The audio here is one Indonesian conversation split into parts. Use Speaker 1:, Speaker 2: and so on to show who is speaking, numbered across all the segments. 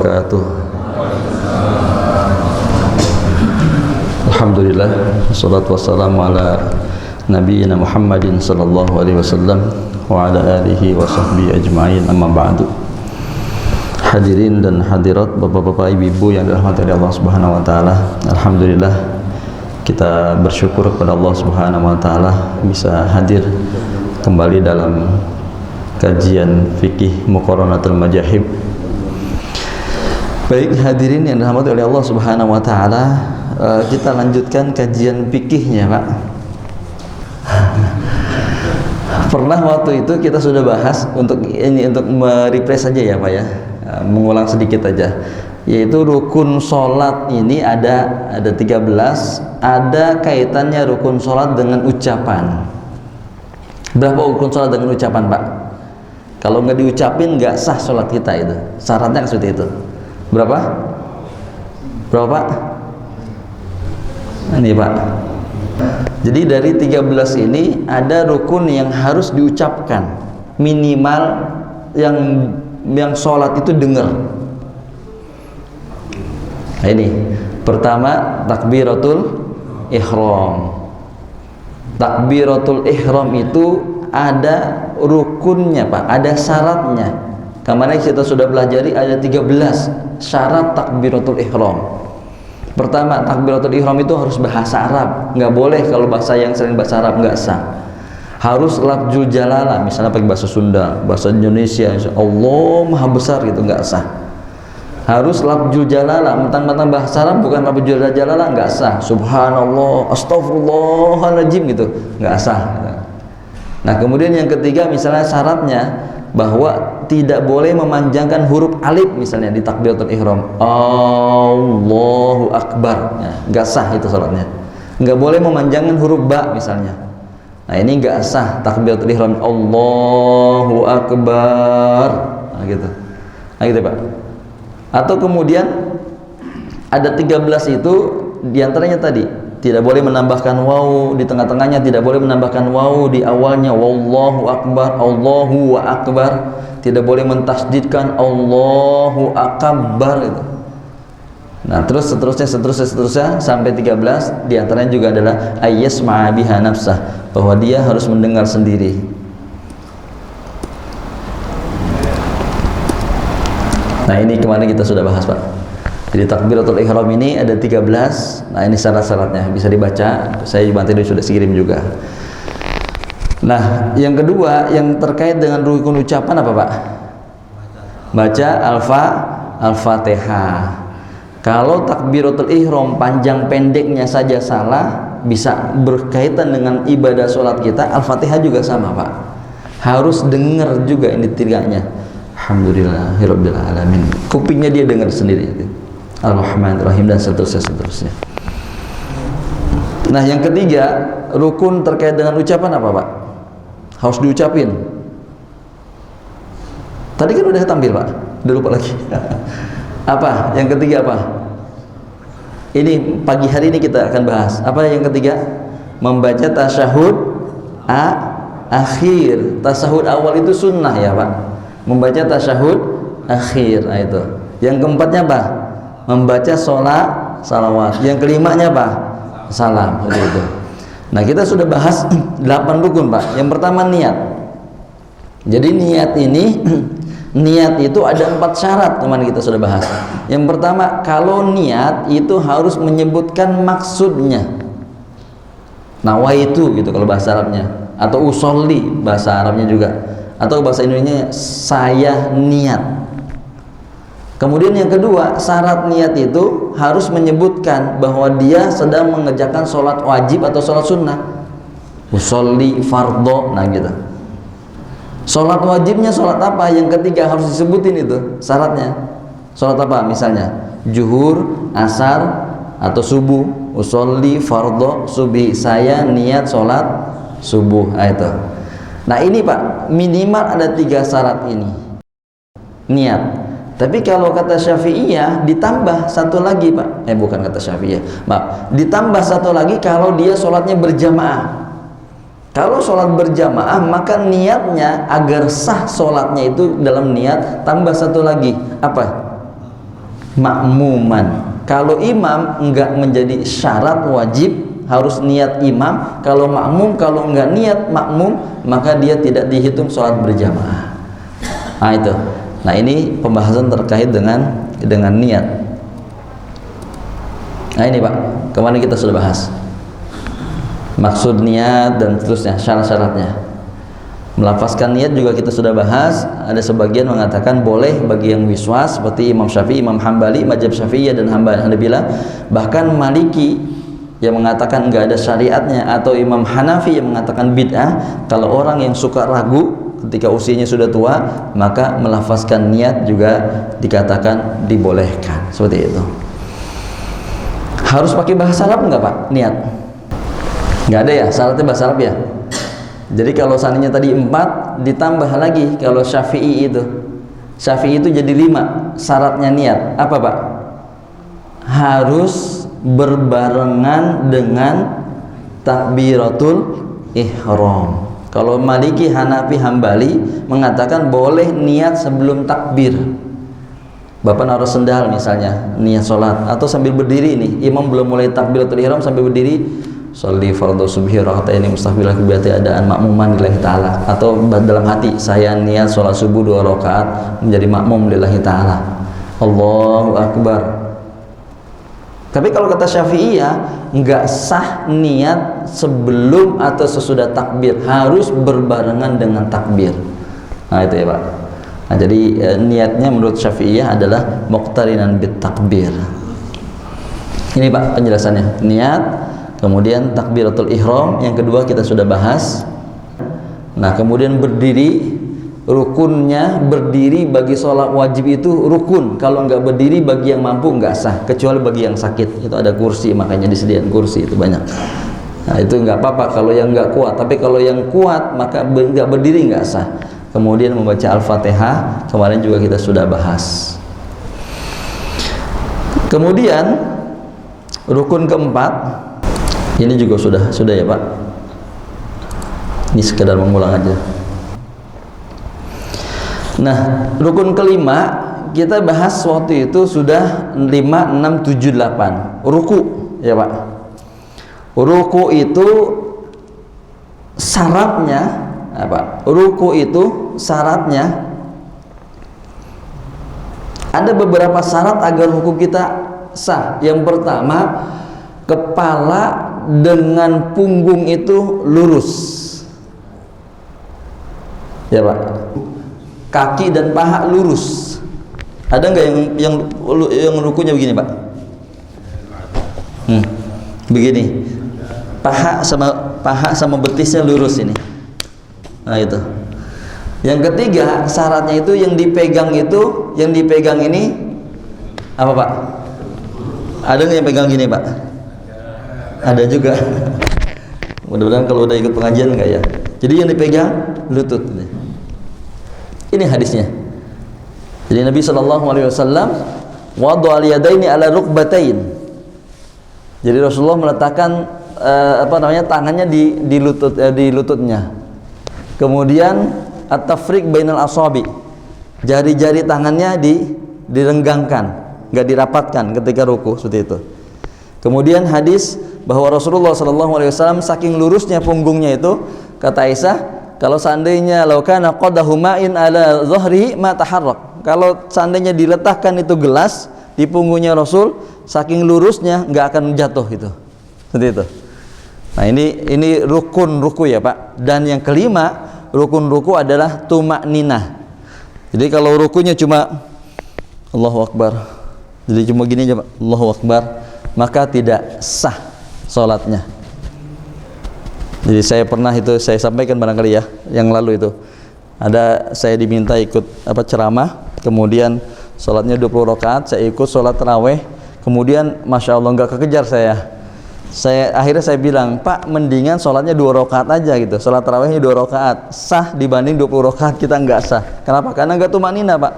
Speaker 1: wabarakatuh. Alhamdulillah, wassalatu wassalamu ala nabiyyina Muhammadin sallallahu alaihi wasallam wa ala alihi wa sahbihi ajma'in, amma ba'du. Hadirin dan hadirat, bapak-bapak, ibu-ibu yang dirahmati oleh Allah Subhanahu wa taala. Alhamdulillah, kita bersyukur kepada Allah Subhanahu wa taala bisa hadir kembali dalam kajian fikih Muqaranatul Majahib. Baik hadirin yang dirahmati oleh Allah Subhanahu wa taala, kita lanjutkan kajian fikihnya, Pak. Pernah waktu itu kita sudah bahas untuk merefresh saja ya, Pak ya. Mengulang sedikit aja. Yaitu rukun sholat ini ada 13, ada kaitannya rukun sholat dengan ucapan. Berapa rukun sholat dengan ucapan, Pak? Kalau nggak diucapin nggak sah sholat kita itu. Syaratnya seperti itu. Berapa? Berapa, Pak? Ini, Pak. Jadi dari 13 ini ada rukun yang harus diucapkan, minimal yang sholat itu dengar. Nah, ini pertama takbiratul ihram. Takbiratul ihram itu ada rukunnya, Pak, ada syaratnya. Kemarin kita sudah pelajari ada 13 syarat takbiratul ihram. Pertama, takbiratul ihram itu harus bahasa Arab. Nggak boleh kalau bahasa yang selain bahasa Arab, nggak sah. Harus lafzul jalalah, misalnya pakai bahasa Sunda, bahasa Indonesia, Allah Maha Besar gitu, nggak sah. Harus lafzul jalalah, mentang-mentang bahasa Arab bukan lafzul jalalah, nggak sah. Subhanallah, astagfirullahaladzim gitu, nggak sah. Nah, kemudian yang ketiga, misalnya syaratnya bahwa tidak boleh memanjangkan huruf alif, misalnya di takbiratul ihram, Allahu Akbar, ya, nggak sah itu salatnya. Nggak boleh memanjangkan huruf ba, misalnya. Nah, ini nggak sah takbiratul ihram, Allahu Akbar, nah gitu Pak. Atau kemudian ada 13 itu diantaranya tadi tidak boleh menambahkan waw di tengah-tengahnya, tidak boleh menambahkan waw di awalnya, wallahu akbar, Allahu akbar, tidak boleh mentasdidkan Allahu akbar itu. Nah, terus seterusnya sampai 13, diantaranya juga adalah ayyasma'a biha nafsah, bahwa dia harus mendengar sendiri. Nah, ini kemarin kita sudah bahas, Pak. Jadi takbiratul ihram ini ada 13. Nah, ini syarat-syaratnya bisa dibaca. Saya juga tadi sudah kirim juga. Nah, yang kedua yang terkait dengan rukun ucapan apa, Pak? Baca Al-Fatihah. Kalau takbiratul ihram panjang pendeknya saja salah, bisa berkaitan dengan ibadah sholat kita. Al-Fatihah juga sama, Pak. Harus dengar juga ini tiganya. Alhamdulillahirabbil alamin. Kupingnya dia dengar sendiri. Ar-Rahmanir-Rahim dan seterusnya. Nah, yang ketiga, rukun terkait dengan ucapan apa, Pak? Harus diucapin. Tadi kan udah tampil, Pak. Udah lupa lagi. Apa? Yang ketiga apa? Ini pagi hari ini kita akan bahas. Apa yang ketiga? Membaca tasyahud akhir. Tasyahud awal itu sunnah ya, Pak. Membaca tasyahud akhir. Nah, itu. Yang keempatnya apa? Membaca salawat. Yang kelimanya apa? Salam. Itu. Nah, kita sudah bahas 8 rukun, Pak. Yang pertama niat. Jadi niat ini niat itu ada 4 syarat, kemarin kita sudah bahas. Yang pertama, kalau niat itu harus menyebutkan maksudnya. Nawaitu gitu kalau bahasa Arabnya, atau usolli bahasa Arabnya juga, atau bahasa Indonesianya saya niat. Kemudian yang kedua, syarat niat itu harus menyebutkan bahwa dia sedang mengerjakan sholat wajib atau sholat sunnah. Usolli fardho, nah gitu. Sholat wajibnya sholat apa? Yang ketiga harus disebutin itu syaratnya. Sholat apa? Misalnya zuhur, asar, atau subuh. Usolli fardho subuh, saya niat sholat subuh. Nah, itu. Nah, ini Pak, minimal ada 3 syarat ini. Niat. Tapi kalau kata Syafi'iyah ditambah satu lagi, Pak. Bukan kata Syafi'iyah, maaf. Ditambah satu lagi kalau dia sholatnya berjamaah. Kalau sholat berjamaah, maka niatnya agar sah sholatnya itu dalam niat tambah satu lagi. Apa? makmuman. Kalau imam enggak menjadi syarat wajib harus niat imam. Kalau makmum, kalau enggak niat makmum, maka dia tidak dihitung sholat berjamaah. Nah itu. Nah ini pembahasan terkait dengan niat. Nah ini Pak, kemarin kita sudah bahas maksud niat dan seterusnya, syarat-syaratnya. Melafazkan niat juga kita sudah bahas. Ada sebagian mengatakan boleh bagi yang wiswas seperti Imam Syafi'i, Imam Hambali, mazhab Syafi'iyah dan Hanabila. Bahkan Maliki yang mengatakan enggak ada syariatnya, atau Imam Hanafi yang mengatakan bid'ah. Kalau orang yang suka ragu ketika usianya sudah tua, maka melafazkan niat juga dikatakan dibolehkan. Seperti itu. Harus pakai bahasa Arab enggak Pak? Niat? Enggak ada ya, syaratnya bahasa Arab ya. Jadi kalau seandainya tadi 4 ditambah lagi, kalau Syafi'i itu jadi 5 syaratnya niat. Apa Pak? Harus berbarengan dengan takbiratul ihram. Kalau Maliki, Hanafi, Hambali mengatakan boleh niat sebelum takbir. Bapak naruh sendal misalnya, niat sholat, atau sambil berdiri nih, imam belum mulai takbiratul ihram sambil berdiri, sholli fardhu subhi raka'ataini mustaqbilah qiblati adaan makmuman lillahi ta'ala, atau dalam hati saya niat sholat subuh 2 rakaat menjadi makmum lillahi ta'ala, Allahu akbar. Tapi kalau kata Syafi'iyah enggak sah niat sebelum atau sesudah takbir, harus berbarengan dengan takbir. Nah itu ya Pak. Nah jadi niatnya menurut Syafi'iyah adalah muqtarinan bit takbir. Ini Pak penjelasannya, niat. Kemudian takbiratul ihram, yang kedua kita sudah bahas. Nah kemudian berdiri, rukunnya berdiri bagi sholat wajib itu rukun. Kalau nggak berdiri bagi yang mampu nggak sah, kecuali bagi yang sakit. Itu ada kursi, makanya disediakan kursi itu banyak. Nah itu nggak apa-apa kalau yang nggak kuat. Tapi kalau yang kuat maka nggak berdiri nggak sah. Kemudian membaca Al-Fatihah, kemarin juga kita sudah bahas. Kemudian rukun keempat, ini juga sudah ya Pak. Ini sekedar mengulang aja. Nah, rukun kelima kita bahas waktu itu sudah 5, 6, 7, 8. Ruku ya Pak. Ruku itu syaratnya apa? Ruku itu syaratnya ada beberapa syarat agar ruku kita sah. Yang pertama, kepala dengan punggung itu lurus ya Pak. Kaki dan paha lurus. Ada nggak yang rukunya begini Pak? Begini, paha sama betisnya lurus ini. Nah itu. Yang ketiga syaratnya itu yang dipegang ini apa Pak? Ada nggak yang pegang gini Pak? Ada juga. Mudah-mudahan kalau udah ikut pengajian enggak ya. Jadi yang dipegang lutut. Ini hadisnya. Jadi Nabi SAW wada'a al-yadaini ala rukbatain. Jadi Rasulullah meletakkan tangannya di lututnya. Kemudian at-tafriq bainal asabi. Jari-jari tangannya direnggangkan, enggak dirapatkan ketika ruku seperti itu. Kemudian hadis bahwa Rasulullah SAW saking lurusnya punggungnya itu, kata Aisyah, kalau seandainya laukana qadahu ma'in ala dhahrihi ma taharrak. Kalau seandainya diletakkan itu gelas di punggungnya Rasul, saking lurusnya nggak akan jatuh itu. Seperti itu. Nah, ini rukun ruku ya, Pak. Dan yang kelima, rukun ruku adalah tumakninah. Jadi kalau rukunya cuma Allahu Akbar, jadi cuma gini aja, Pak, Allahu Akbar, maka tidak sah sholatnya. Jadi saya pernah itu saya sampaikan barangkali ya yang lalu itu, ada saya diminta ikut ceramah, kemudian sholatnya 20 rakaat, saya ikut sholat taraweh, kemudian masya Allah nggak kekejar akhirnya saya bilang, Pak, mendingan sholatnya 2 rakaat aja gitu, sholat tarawehnya 2 rakaat sah dibanding 20 rakaat kita nggak sah. Kenapa? Karena nggak tumanina, Pak.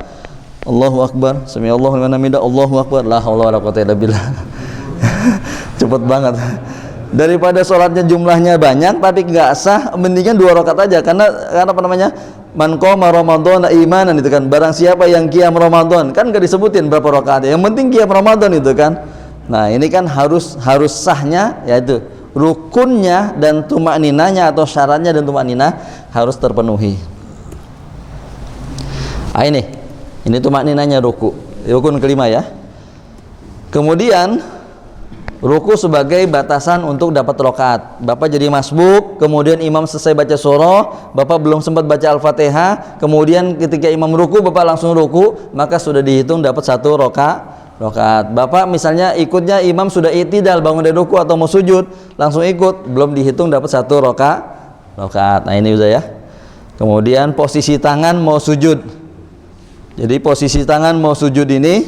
Speaker 1: Allahu Akbar, sami Allahu liman hamidah, Allahu Akbar, la haula wala quwwata illa billah. Cepet banget. Daripada sholatnya jumlahnya banyak tapi nggak sah, mendingan 2 rakaat aja, karena man qama ramadhana imanan itu kan, barang siapa yang qiyam Ramadan, kan enggak disebutin berapa rakaat, yang penting qiyam Ramadan itu kan. Nah, ini kan harus sahnya, yaitu rukunnya dan tumakninanya atau syaratnya dan tumakninah harus terpenuhi. Ini tumakninanya rukun kelima ya. Kemudian ruku sebagai batasan untuk dapat rakaat. Bapak jadi masbuk, kemudian imam selesai baca surah, Bapak belum sempat baca Al-Fatihah, kemudian ketika imam ruku Bapak langsung ruku, maka sudah dihitung dapat 1 rakaat. Bapak misalnya ikutnya imam sudah i'tidal bangun dari ruku atau mau sujud, langsung ikut, belum dihitung dapat 1 rakaat. Nah, ini udah ya. Kemudian posisi tangan mau sujud. Jadi posisi tangan mau sujud ini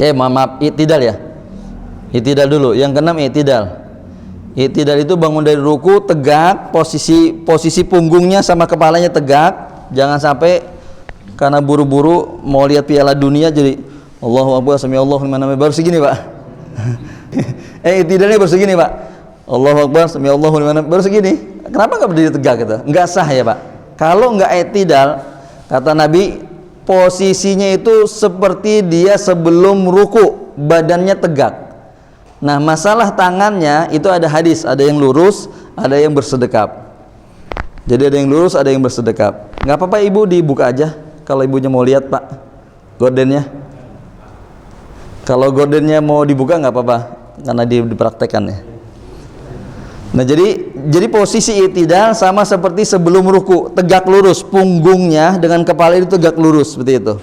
Speaker 1: maaf, i'tidal ya. I'tidal dulu. Yang keenam i'tidal. I'tidal itu bangun dari ruku tegak, posisi punggungnya sama kepalanya tegak. Jangan sampai karena buru-buru mau lihat Piala Dunia jadi Allahu Akbar, samiallahu liman hamidah, baru segini, Pak. I'tidalnya baru segini, Pak. Allahu Akbar, samiallahu liman hamidah, baru segini. Kenapa enggak berdiri tegak gitu? Enggak sah ya, Pak. Kalau enggak i'tidal, kata Nabi, posisinya itu seperti dia sebelum ruku, badannya tegak. Nah, masalah tangannya itu ada hadis, ada yang lurus, ada yang bersedekap. Jadi ada yang lurus, ada yang bersedekap. Nggak apa-apa ibu dibuka aja kalau ibunya mau lihat, Pak, gordennya. Kalau gordennya mau dibuka nggak apa-apa, karena dipraktekkan ya. Nah, jadi posisi i'tidal sama seperti sebelum ruku, tegak lurus, punggungnya dengan kepala itu tegak lurus seperti itu.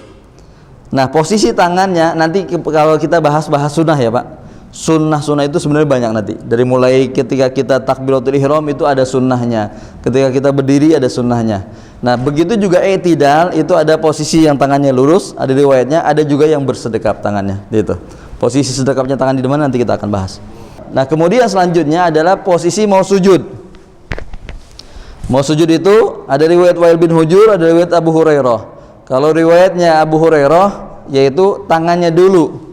Speaker 1: Nah, posisi tangannya nanti kalau kita bahas sunnah ya, Pak. Sunnah itu sebenarnya banyak nanti. Dari mulai ketika kita takbiratul ihram itu ada sunnahnya. Ketika kita berdiri ada sunnahnya. Nah, begitu juga i'tidal itu ada posisi yang tangannya lurus, ada riwayatnya, ada juga yang bersedekap tangannya, gitu. Posisi sedekapnya tangan di mana nanti kita akan bahas. Nah, kemudian selanjutnya adalah posisi mau sujud. Mau sujud itu ada riwayat Wa'il bin Hujur, ada riwayat Abu Hurairah. Kalau riwayatnya Abu Hurairah yaitu tangannya dulu.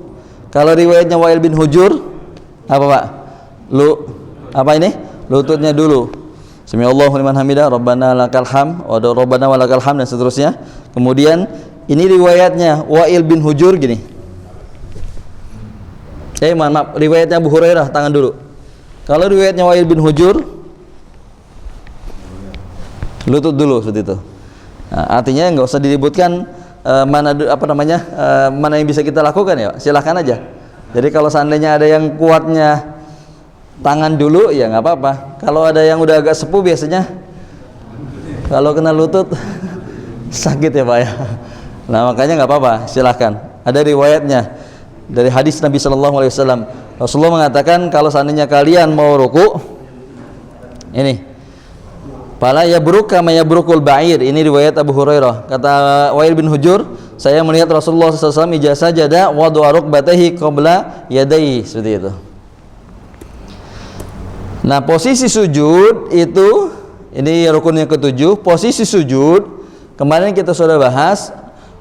Speaker 1: Kalau riwayatnya Wa'il bin Hujur apa, Pak? Lututnya dulu. Samiallahu liman hamidah, Rabbana lakal hamd, wa Rabbana walakal hamd, dan seterusnya. Kemudian ini riwayatnya Wa'il bin Hujur gini. Maaf, riwayatnya Abu Hurairah tangan dulu. Kalau riwayatnya Wa'il bin Hujur lutut dulu seperti itu. Nah, artinya nggak usah diributkan mana yang bisa kita lakukan ya, silahkan aja. Jadi kalau seandainya ada yang kuatnya tangan dulu ya nggak apa-apa. Kalau ada yang udah agak sepuh biasanya kalau kena lutut sakit ya, Pak ya. Nah, makanya nggak apa-apa, silahkan. Ada riwayatnya dari hadis Nabi Shallallahu Alaihi Wasallam. Rasulullah mengatakan kalau seandainya kalian mau ruku, ini pala yabruk kama yabrukul ba'ir. Ini riwayat Abu Hurairah. Kata Wa'il bin Hujur, saya melihat Rasulullah SAW ijazah jada wa du'a rukbatahi qabla yadayhi, seperti itu. Nah, posisi sujud itu ini rukun yang ketujuh. Posisi sujud kemarin kita sudah bahas.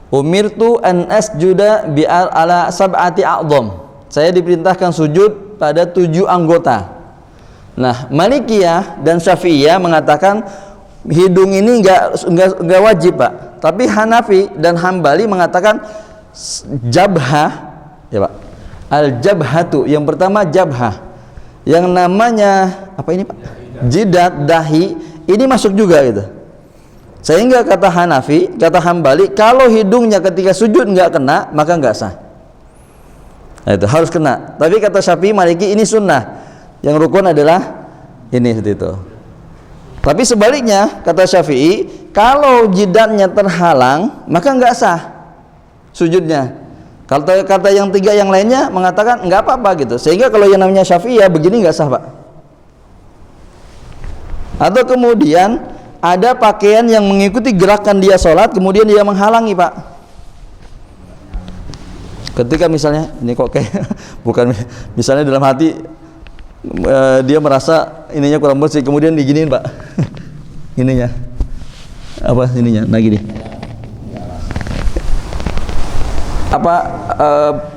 Speaker 1: Umirtu an asjuda bi ala sab'ati a'dham. Saya diperintahkan sujud pada 7 anggota. Nah, Malikiyah dan Syafi'iyah mengatakan hidung ini enggak wajib, Pak. Tapi Hanafi dan Hambali mengatakan jabhah, ya, Pak. Al-jabhatu, yang pertama jabhah. Yang namanya apa ini, Pak? Jidat, dahi, ini masuk juga gitu. Sehingga kata Hanafi, kata Hambali, kalau hidungnya ketika sujud enggak kena, maka enggak sah. Nah, itu harus kena. Tapi kata Syafi'i, Maliki, ini sunnah. Yang rukun adalah ini, seperti itu. Tapi sebaliknya, kata Syafi'i, kalau jidatnya terhalang, maka enggak sah sujudnya. Kalau kata yang 3 yang lainnya mengatakan enggak apa-apa gitu. Sehingga kalau yang namanya Syafi'i ya begini enggak sah, Pak. Atau kemudian ada pakaian yang mengikuti gerakan dia sholat, kemudian dia menghalangi, Pak. Ketika misalnya, ini kok kayak bukan, misalnya dalam hati dia merasa ininya kurang bersih, kemudian diginiin, Pak. Ininya apa ininya? Nah, gini.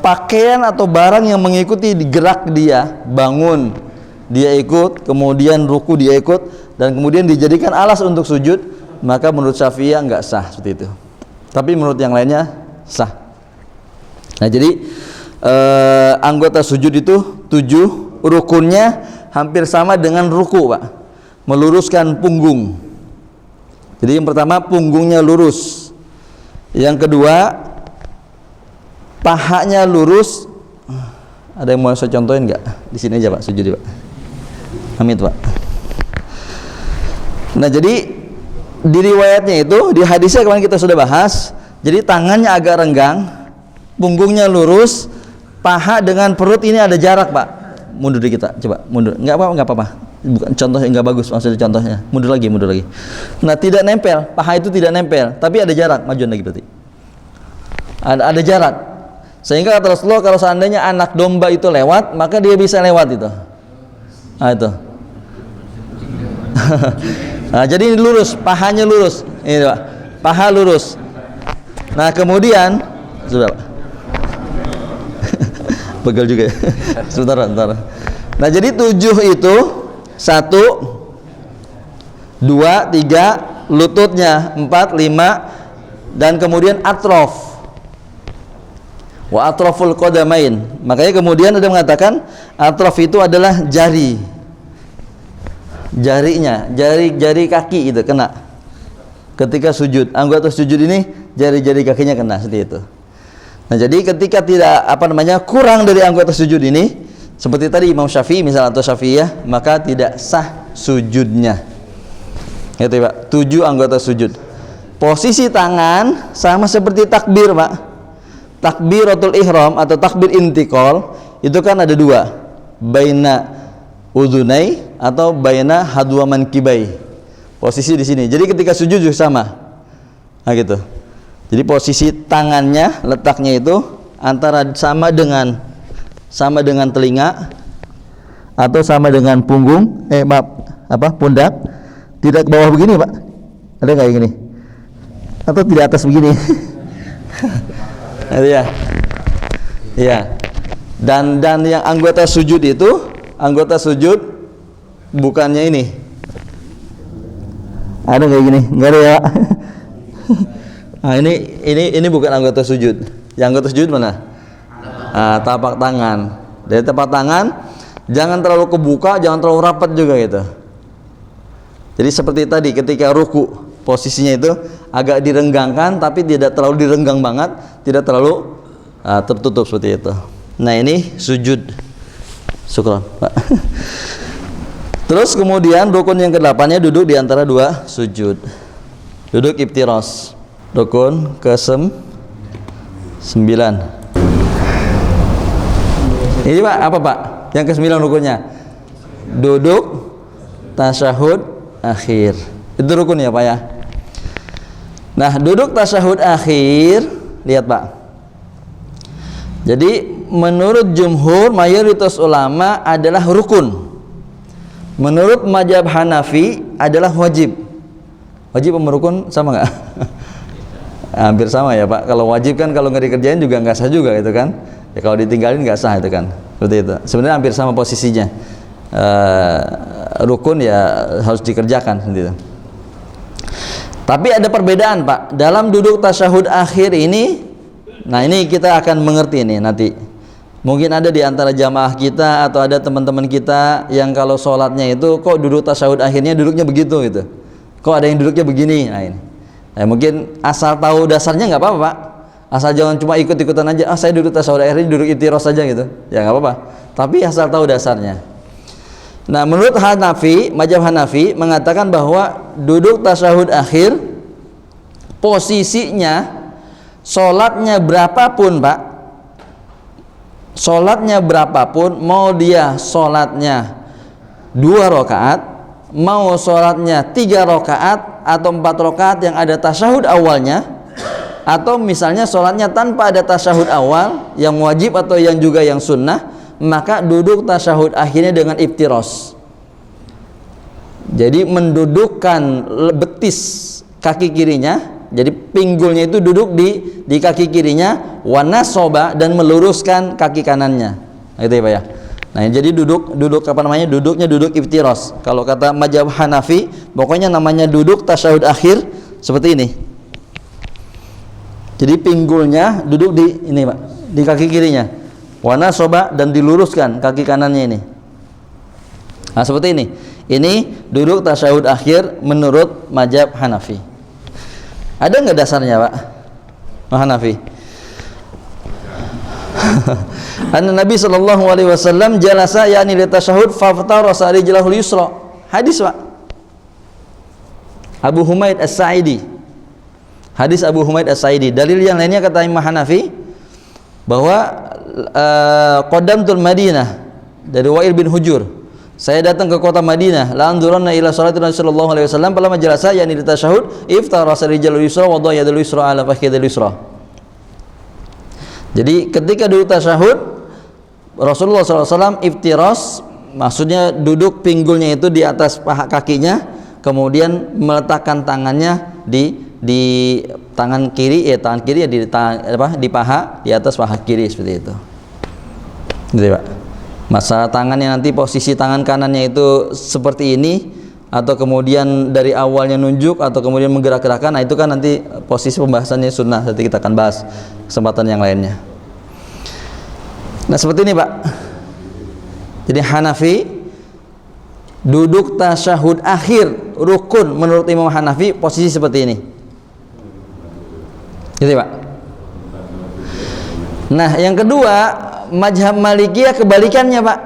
Speaker 1: Pakaian atau barang yang mengikuti gerak dia, bangun dia ikut, kemudian ruku dia ikut, dan kemudian dijadikan alas untuk sujud, maka menurut Syafi'iyah enggak sah seperti itu. Tapi menurut yang lainnya sah. Nah, jadi anggota sujud itu 7, rukunnya hampir sama dengan ruku, Pak. Meluruskan punggung. Jadi yang pertama punggungnya lurus. Yang kedua pahanya lurus. Ada yang mau saya contohin enggak? Di sini aja, Pak, sujud, Pak. Amin, Pak. Nah, jadi di riwayatnya itu, di hadisnya kemarin kita sudah bahas, jadi tangannya agak renggang, punggungnya lurus, paha dengan perut ini ada jarak, Pak. Mundur dikit, Pak. Coba mundur. Enggak apa-apa. Bukan contohnya enggak bagus, maksudnya contohnya. Mundur lagi. Nah, tidak nempel, paha itu tidak nempel, tapi ada jarak, majuan lagi berarti. Ada jarak. Sehingga kata Rasulullah, kalau seandainya anak domba itu lewat, maka dia bisa lewat itu. Nah, itu. Nah, jadi ini lurus, pahanya lurus. Ini, Pak. Paha lurus. Nah, kemudian sudah, Pak. Pegal juga ya. Sebentar. Nah, jadi 7 itu 1 2 3 lututnya, 4 5 dan kemudian atrof. Wa atroful qadamain. Makanya kemudian ada mengatakan atrof itu adalah jari. Jarinya, jari kaki itu kena ketika sujud. Anggota sujud ini jari-jari kakinya kena seperti itu. Nah, jadi ketika tidak kurang dari anggota sujud ini, seperti tadi Imam Syafi'i misalnya atau Syafi'iyah, maka tidak sah sujudnya. Gitu, Pak. 7 anggota sujud. Posisi tangan sama seperti takbir, Pak. Takbiratul ihram atau takbir intiqal itu kan ada 2. Baina udhunai atau baina hadwa mankibai. Posisi di sini. Jadi ketika sujud juga sama. Nah, gitu. Jadi posisi tangannya letaknya itu antara sama dengan telinga atau sama dengan punggung, pundak. Tidak ke bawah begini, Pak. Ada enggak yang gini? Atau tidak atas begini? Itu ya. Iya. Dan yang anggota sujud itu, anggota sujud bukannya ini. Ada kayak gini? Enggak ada ya, Pak. Nah, ini bukan anggota sujud. Yang anggota sujud mana? Tapak tangan. Dari tapak tangan jangan terlalu kebuka, jangan terlalu rapat juga gitu. Jadi seperti tadi ketika ruku, posisinya itu agak direnggangkan tapi tidak terlalu direnggang banget, tidak terlalu tertutup seperti itu. Nah, ini sujud. Syukran, Pak. Terus kemudian rukun yang ke-8-nya duduk di antara 2 sujud. Duduk iftiras. Rukun ke-9. Ini, Pak, apa, Pak? Yang ke-9 rukunnya. Duduk tasyahud akhir. Itu rukun ya, Pak ya. Nah, duduk tasyahud akhir, lihat, Pak. Jadi menurut jumhur mayoritas ulama adalah rukun. Menurut mazhab Hanafi adalah wajib. Wajib sama rukun sama nggak? Hampir sama ya, Pak. Kalau wajib kan kalau nggak dikerjain juga nggak sah juga itu kan. Ya kalau ditinggalin nggak sah itu kan. Seperti itu. Sebenarnya hampir sama posisinya. Rukun ya harus dikerjakan gitu. Tapi ada perbedaan, Pak. Dalam duduk tasyahud akhir ini, nah ini kita akan mengerti nih nanti. Mungkin ada di antara jamaah kita atau ada teman-teman kita yang kalau sholatnya itu kok duduk tasyahud akhirnya duduknya begitu gitu. Kok ada yang duduknya begini? Nah ini. Nah, mungkin asal tahu dasarnya nggak apa-apa, Pak. Asal jangan cuma ikut-ikutan aja. Saya duduk tasyahud akhirnya duduk iftiras saja gitu. Ya nggak apa-apa. Tapi asal tahu dasarnya. Nah, menurut Hanafi, mazhab Hanafi mengatakan bahwa duduk tasyahud akhir posisinya sholatnya berapapun, Pak. Sholatnya berapapun, mau dia sholatnya 2 rakaat, mau sholatnya 3 rakaat atau 4 rakaat yang ada tasyahud awalnya, atau misalnya sholatnya tanpa ada tasyahud awal yang wajib atau yang juga yang sunnah, maka duduk tasyahud akhirnya dengan iftiras. Jadi mendudukkan betis kaki kirinya, jadi pinggulnya itu duduk di kaki kirinya, wanasoba, dan meluruskan kaki kanannya. Nah, itu ya, Pak ya. Nah, jadi duduk apa namanya? Duduknya duduk iftiras. Kalau kata mazhab Hanafi, pokoknya namanya duduk tasyahud akhir seperti ini. Jadi pinggulnya duduk di ini, Pak, di kaki kirinya. Wa nasaba, dan diluruskan kaki kanannya ini. Nah, seperti ini. Ini duduk tasyahud akhir menurut mazhab Hanafi. Ada nggak dasarnya, Pak? Hanafi. Anna Nabi sallallahu alaihi wasallam jalasa yani li tasyahhud faftara rijlahul yusra. Hadis, Pak. Abu Humaid As-Sa'idi. Hadis Abu Humaid As-Sa'idi. Dalil yang lainnya kata Imam Hanafi bahwa qadamtul Madinah dari Wa'il bin Hujur. Saya datang ke kota Madinah, la anzuranna ila salati Nabi sallallahu alaihi wasallam falamma jalasa yani li tasyahhud iftara rijlahul yusra wa dhaya yadul yusra ala fakhidil yusra. Jadi ketika duduk tasyahud Rasulullah SAW iftiras, maksudnya duduk pinggulnya itu di atas paha kakinya, kemudian meletakkan tangannya di tangan kiri, tangan kiri ya di paha, di atas paha kiri seperti itu. Gitu, Pak. Masa tangannya nanti posisi tangan kanannya itu seperti ini, atau kemudian dari awalnya nunjuk atau kemudian menggerak-gerakkan, nah itu kan nanti posisi pembahasannya sunnah, nanti kita akan bahas kesempatan yang lainnya. Nah, seperti ini, Pak. Jadi Hanafi duduk tasyahud akhir rukun menurut Imam Hanafi posisi seperti ini. Gitu, Pak. Nah, yang kedua, mazhab Malikiyah kebalikannya, Pak.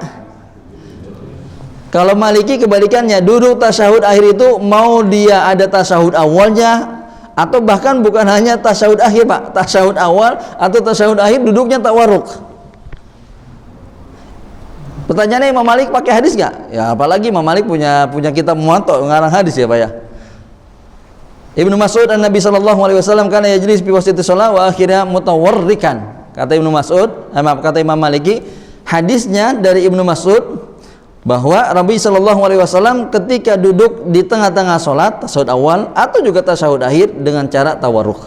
Speaker 1: Kalau Maliki kebalikannya, duduk tasyahud akhir itu mau dia ada tasyahud awalnya atau bahkan bukan hanya tasyahud akhir, Pak. Tasyahud awal atau tasyahud akhir duduknya tawarruk. Pertanyaannya, Imam Malik pakai hadis nggak? Ya, apalagi Imam Malik punya kitab Muwatta ngarang hadis ya, Pak ya. Ibnu Mas'ud an-Nabi sallallahu alaihi wasallam kana yajlis fi wasiti shalah wa akhirnya mutawarrikan. Kata Ibnu Mas'ud, kata Imam Maliki, hadisnya dari Ibnu Mas'ud bahwa Nabi sallallahu alaihi wasallam ketika duduk di tengah-tengah salat tasyahud awal atau juga tasyahud akhir dengan cara tawarruk.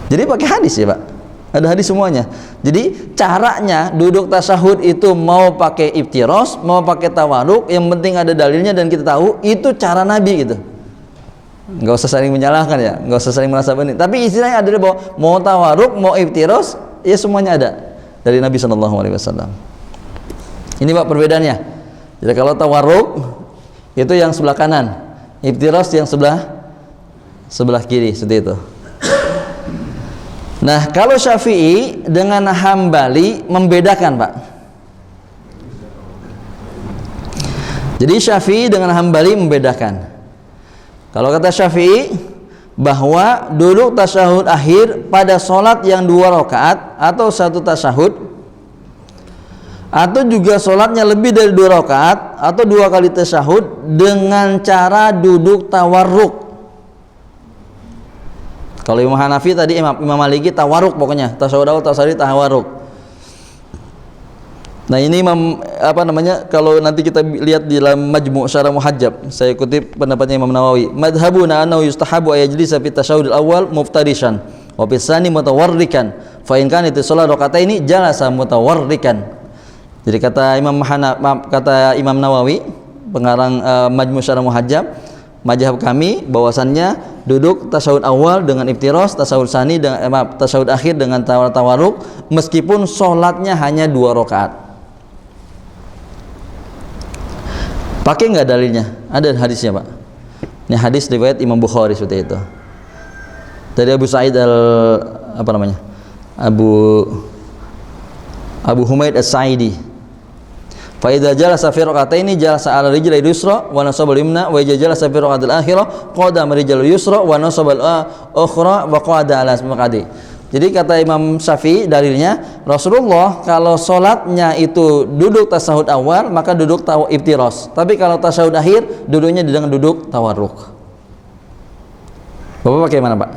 Speaker 1: Jadi pakai hadis ya, Pak. Ada hadis semuanya. Jadi caranya duduk tasyahud itu mau pakai iftiras, mau pakai tawarruk, yang penting ada dalilnya dan kita tahu itu cara Nabi gitu. Nggak usah saling menyalahkan ya, nggak usah saling merasa benar. Tapi istilahnya ada bahwa mau tawarruk, mau iftiras, ya semuanya ada dari Nabi sallallahu alaihi wasallam. Ini, Pak, perbedaannya. Jadi kalau tawarruk itu yang sebelah kanan, iftiras yang sebelah kiri, seperti itu. Nah, kalau Syafi'i dengan Hambali membedakan, Pak. Jadi Syafi'i dengan Hambali membedakan. Kalau kata Syafi'i bahwa duduk tasyahud akhir pada sholat yang 2 rakaat atau 1 tasyahud, atau juga sholatnya lebih dari 2 rakaat atau 2 kali tasyahud dengan cara duduk tawarruk. Kalau Imam Hanafi tadi, Imam Maliki tawarruk, pokoknya tasyahud awal, tasyahud tawarruk. Nah, ini kalau nanti kita lihat di dalam Majmu' Syarah Muhajjab, saya kutip pendapatnya Imam Nawawi, madhabuna annahu yustahabu ayajlisa fi tasyahudil awal muftarishan wa fi tsani mutawarrikan fa in kana shalat rakataini jalasa mutawarrikan. Jadi kata Imam Nawawi, pengarang Majmu' Syarah Muhajjab, mazhab kami bahwasannya duduk tasyahud awal dengan iftiras, tasyahud tsani dengan tasyahud akhir dengan tawarruk meskipun sholatnya hanya 2 rakaat. Pakai nggak dalilnya? Ada hadisnya, Pak. Ini hadis riwayat Imam Bukhari seperti itu. Dari Abu Sa'id Abu Humaid As-Sa'idi. Fa idza jalasa fi rak'ataini jalasa 'ala rijli yusra wa nasaba al-yumna wa idza jalasa fi rak'atil akhirah qadama rijli yusra wa nasaba al-ukhra wa qada 'ala maqadi. Jadi kata Imam Syafi'i dalilnya, Rasulullah kalau sholatnya itu duduk tasyahud awal maka duduk iftiras. Tapi kalau tasyahud akhir duduknya dengan duduk tawarruk. Bapak pakai mana, Pak?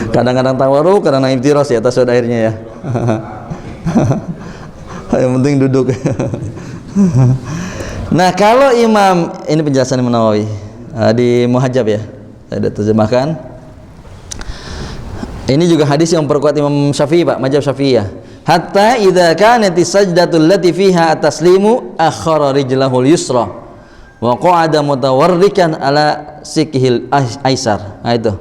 Speaker 1: Kadang-kadang tawarruk, kadang-kadang iftiras ya tasyahud akhirnya ya. Yang penting duduk. Nah, kalau ini penjelasan Imam Nawawi di Muhajjab ya. Saya sudah terjemahkan. Ini juga hadis yang memperkuat Imam Syafi'i, Pak, mazhab Syafi'iyah. Hatta idza kanati sajdatul lati fiha at-taslimu akhara rijlahul yusra wa qa'ada mutawarrikan ala sikihil aisar. Nah itu.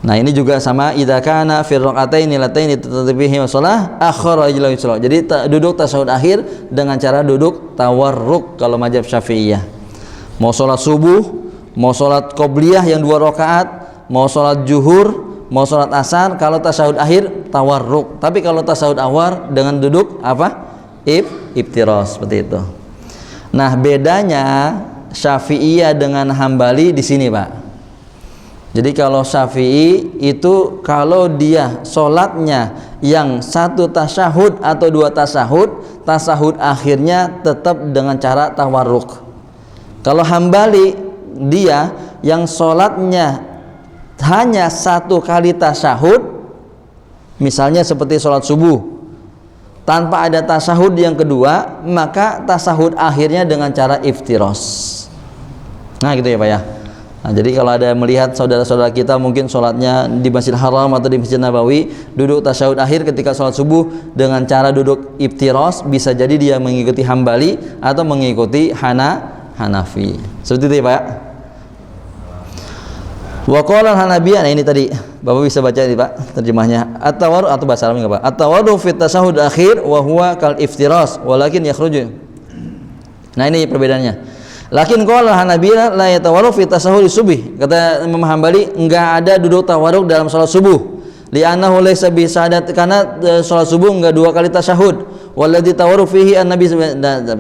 Speaker 1: Nah ini juga sama, idza kana fi raqataini lataini tatbihi wa shalah akhara rijlahul yusra. Jadi duduk tasyahud akhir dengan cara duduk tawarruk kalau mazhab Syafi'iyah. Mau salat subuh, mau salat qobliyah yang 2 rakaat, mau salat zuhur, mau sholat asar, kalau tasyahud akhir tawarruk. Tapi kalau tasyahud awal dengan duduk apa? Iftiras, seperti itu. Nah, bedanya Syafi'iyah dengan Hambali di sini, Pak. Jadi kalau Syafi'i itu kalau dia sholatnya yang 1 tasyahud atau 2 tasyahud, tasyahud akhirnya tetap dengan cara tawarruk. Kalau Hambali dia yang sholatnya hanya 1 kali tasyahud, misalnya seperti sholat subuh, tanpa ada tasyahud yang kedua, maka tasyahud akhirnya dengan cara iftiras. Nah gitu ya Pak ya. Nah, jadi kalau ada melihat saudara-saudara kita mungkin sholatnya di Masjidil Haram atau di Masjid Nabawi, duduk tasyahud akhir ketika sholat subuh dengan cara duduk iftiras, bisa jadi dia mengikuti Hambali atau mengikuti Hanafi. Seperti itu ya Pak ya. Wa qala al-Hanabiyah, nah ini tadi Bapak bisa baca ini Pak terjemahnya. At-tawarruk atau bahasa Arabnya enggak Pak? At-tawarruk fi tasyahud akhir wa huwa kal iftiras walakin yakhruju. Nah ini perbedaannya. Lakin qala al-Hanabiyah la yatawarruk fi tasyahud subih. Kata Imam Hambali enggak ada duduk tawarruk dalam salat subuh. Li'annahu laysa bi sadat, karena salat subuh enggak 2 kali tasyahud. Walladzi tawarruk fihi an-nabi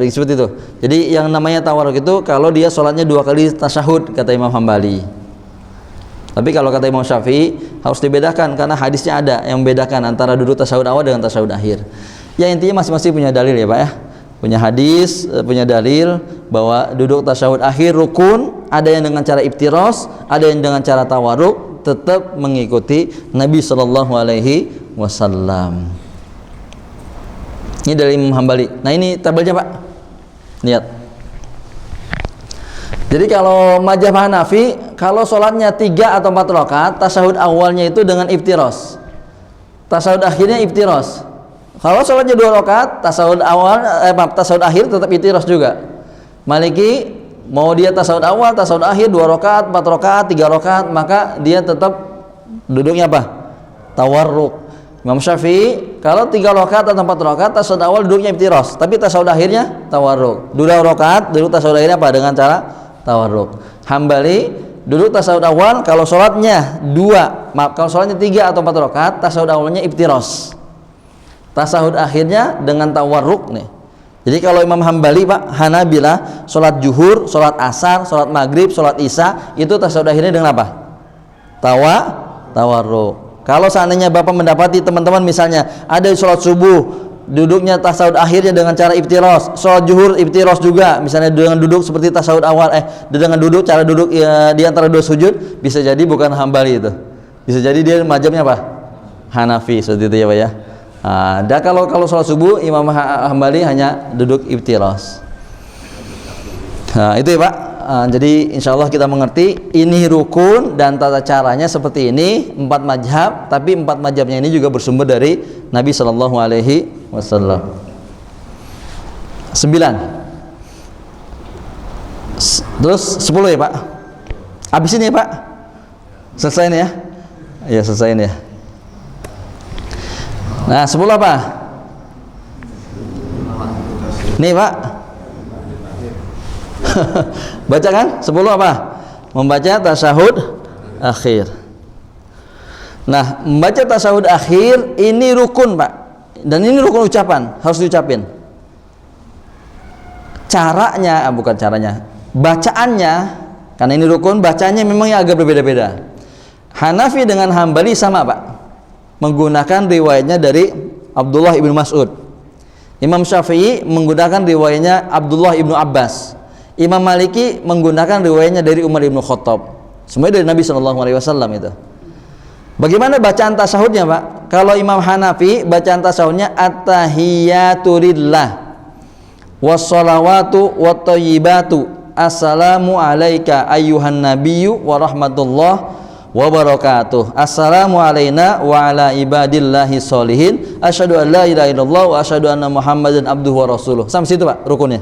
Speaker 1: seperti itu. Jadi yang namanya tawarruk itu kalau dia salatnya 2 kali tasyahud kata Imam Hambali. Tapi kalau kata Imam Syafi'i harus dibedakan karena hadisnya ada yang membedakan antara duduk tasyahud awal dengan tasyahud akhir. Ya intinya masing-masing punya dalil ya Pak ya. Punya hadis, punya dalil bahwa duduk tasyahud akhir rukun, ada yang dengan cara iftiras, ada yang dengan cara tawarruk, tetap mengikuti Nabi sallallahu alaihi wasallam. Ini dari Imam Hambali. Nah ini tabelnya Pak. Lihat. Jadi kalau mazhab Hanafi, kalau sholatnya 3 atau 4 rakaat, tasyahud awalnya itu dengan iftiras, tasyahud akhirnya iftiras. Kalau sholatnya 2 rakaat, tasyahud akhir tetap iftiras juga. Maliki mau dia tasyahud awal, tasyahud akhir 2 rakaat, 4 rakaat, 3 rakaat, maka dia tetap duduknya apa? Tawarruk. Imam Syafi'i kalau 3 rakaat atau 4 rakaat, tasyahud awal duduknya iftiras, tapi tasyahud akhirnya tawarruk. 2 rakaat duduk tasyahud akhirnya apa? Dengan cara tawarruk. Hambali duduk tasyahud awal kalau sholatnya 3 atau 4 rakaat, tasyahud awalnya iftiras, tasyahud akhirnya dengan tawarruk nih. Jadi kalau Imam Hambali Pak, Hanabilah sholat zuhur, sholat asar, sholat maghrib, sholat isya itu tasyahud akhirnya dengan apa? Tawarruk. Kalau seandainya Bapak mendapati teman-teman misalnya ada sholat subuh duduknya tasyahud akhirnya dengan cara iftiras, sholat zuhur iftiras juga, misalnya dengan duduk seperti tasyahud awal, dengan duduk cara duduk ya, di antara 2 sujud, bisa jadi bukan Hambali itu, bisa jadi dia mazhabnya apa? Hanafi, seperti itu ya Pak ya. Dan kalau sholat subuh Imam Hambali hanya duduk iftiras. Nah itu ya Pak. Jadi insya Allah kita mengerti ini rukun dan tata caranya seperti ini 4 mazhab, tapi 4 mazhabnya ini juga bersumber dari Nabi Shallallahu Alaihi Wasallam. 9. Terus 10 ya Pak. Habis ini ya Pak. Selesai nih ya. Ya selesai nih ya. Nah 10 apa? Nih Pak. Baca kan? 10 apa? Membaca tasyahud akhir. Nah, membaca tasyahud akhir ini rukun, Pak. Dan ini rukun ucapan, harus diucapin. Caranya, bukan caranya. Bacaannya, karena ini rukun, bacanya memang yang agak berbeda-beda. Hanafi dengan Hambali sama, Pak. Menggunakan riwayatnya dari Abdullah ibnu Mas'ud. Imam Syafi'i menggunakan riwayatnya Abdullah ibnu Abbas. Imam Maliki menggunakan riwayatnya dari Umar ibnu Khattab. Semuanya dari Nabi SAW itu. Bagaimana bacaan tasyahudnya Pak? Kalau Imam Hanafi bacaan tasyahudnya at-tahiyyatu lillah wassalawatu wattayyibatu assalamu alayka ayyuhan nabiyyu wa rahmatullah wabarakatuh. Assalamu alaina wa ala ibadillahi sholihin. Asyhadu an la ilaha illallah wa asyhadu anna Muhammadan abduhu wa rasuluh. Sampai situ Pak rukunnya.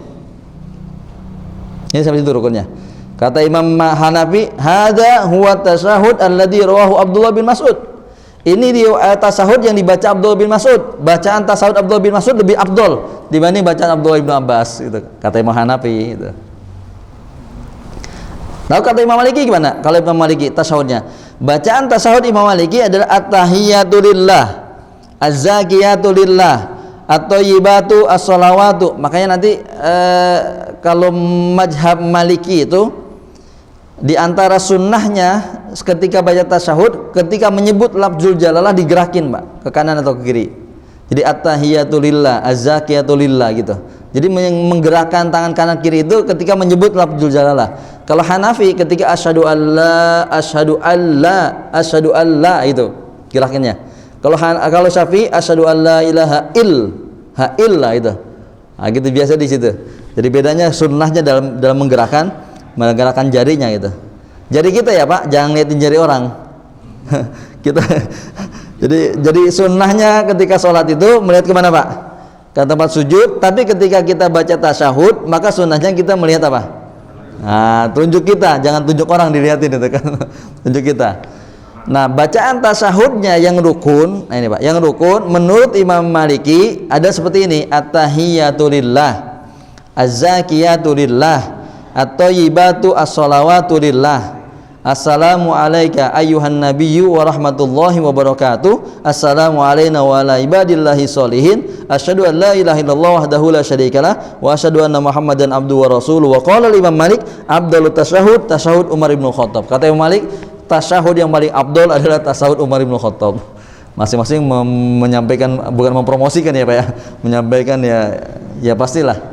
Speaker 1: Ini sampai situ rukunnya. Kata Imam Hanafi, hadza huwa tasyahud alladzi rawahu Abdullah bin Mas'ud. Ini di tasahud yang dibaca Abdullah bin Mas'ud. Bacaan tasahud Abdullah bin Mas'ud lebih afdol dibanding bacaan Abdullah bin Abbas gitu. Kata Imam Hanafi gitu. Lalu kata Imam Maliki gimana? Kalau Imam Maliki tasahudnya, bacaan tasahud Imam Maliki adalah at-tahiyatu lillah, az-zakiyatu lillah, at-thayyibatu as-shalawatu. Makanya nanti kalau mazhab Maliki itu di antara sunnahnya ketika baca tasyahud, ketika menyebut lafzul jalalah digerakin Pak, ke kanan atau ke kiri. Jadi at-tahiyatu lillah, az-zakiyatu lillah gitu. Jadi menggerakkan tangan kanan kiri itu ketika menyebut lafzul jalalah. Kalau Hanafi ketika asyhadu alla itu gerakannya. Kalau Syafi'i asyhadu alla ilaha illa itu. Nah, gitu biasa di situ. Jadi bedanya sunnahnya dalam menggerakkan jarinya gitu. Jari kita ya Pak, jangan liatin jari orang. Kita jadi sunnahnya ketika sholat itu melihat kemana Pak? Ke tempat sujud. Tapi ketika kita baca tasyahud, maka sunnahnya kita melihat apa? Nah, tunjuk kita, jangan tunjuk orang dilihatin itu kan. Tunjuk kita. Nah, bacaan tasyahudnya yang rukun, nah ini Pak, yang rukun menurut Imam Maliki ada seperti ini: at-tahiyatu lillah, az-zakiyatu lillah, at-thayyibatu as-shalawatu lillah. Assalamu alayka ayyuhan nabiyyu wa rahmatullahi wa barakatuh. Assalamu alayna wa ala ibadillahi sholihin. Asyhadu an la ilaha illallah wahdahu la syarikalah wa asyhadu anna Muhammadan abduhu wa rasuluh. Wa qala Imam Malik afdalut tasyahud tasyahud Umar bin Khattab. Kata Imam Malik, tasyahud yang paling afdal adalah tasyahud Umar bin Khattab. Masing-masing menyampaikan, bukan mempromosikan ya Pak ya. Menyampaikan ya pastilah.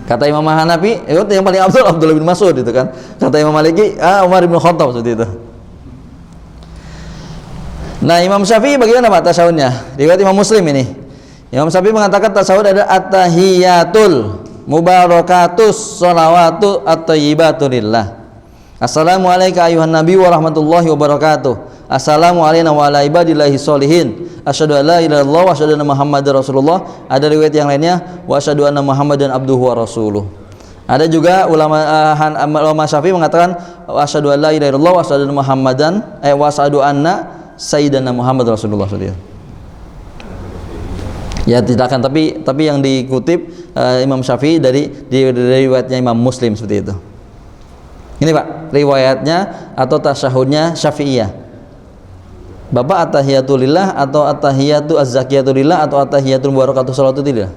Speaker 1: Kata Imam Hanafi, yang paling afdal Abdullah bin Mas'ud itu kan. Kata Imam Maliki, Umar bin Khattab seperti itu. Nah, Imam Syafi'i bagaimana Pak tasyahudnya? Riwayat Imam Muslim ini. Imam Syafi'i mengatakan tasyahud adalah at-tahiyatul mubarakatus shalawatu at-thayyibatu lillah. Assalamu alayka ayuhan nabi wa rahmatullahi wa barakatuh. Assalamu alayna wa ala ibadillahi sholihin. Asyhadu an la ilaha illallah wa asyhadu anna Muhammadar Rasulullah. Ada riwayat yang lainnya wa asyhadu anna Muhammadan abduhu wa rasuluh. Ada juga ulama Syafi'i mengatakan wa asyhadu an la ilaha illallah wa asyhadu anna Muhammadan wa asyhadu anna sayyidana Muhammad Rasulullah sallallahu. Ya tidak akan, tapi yang dikutip Imam Syafi'i dari riwayatnya Imam Muslim seperti itu. Ini Pak, riwayatnya atau tasyahudnya Syafi'iyah. Bapak at-tahiyatu lillah atau at-tahiyatu az-zakiyatu lillah atau at-tahiyatul mubarakatuh shalawatu lillah?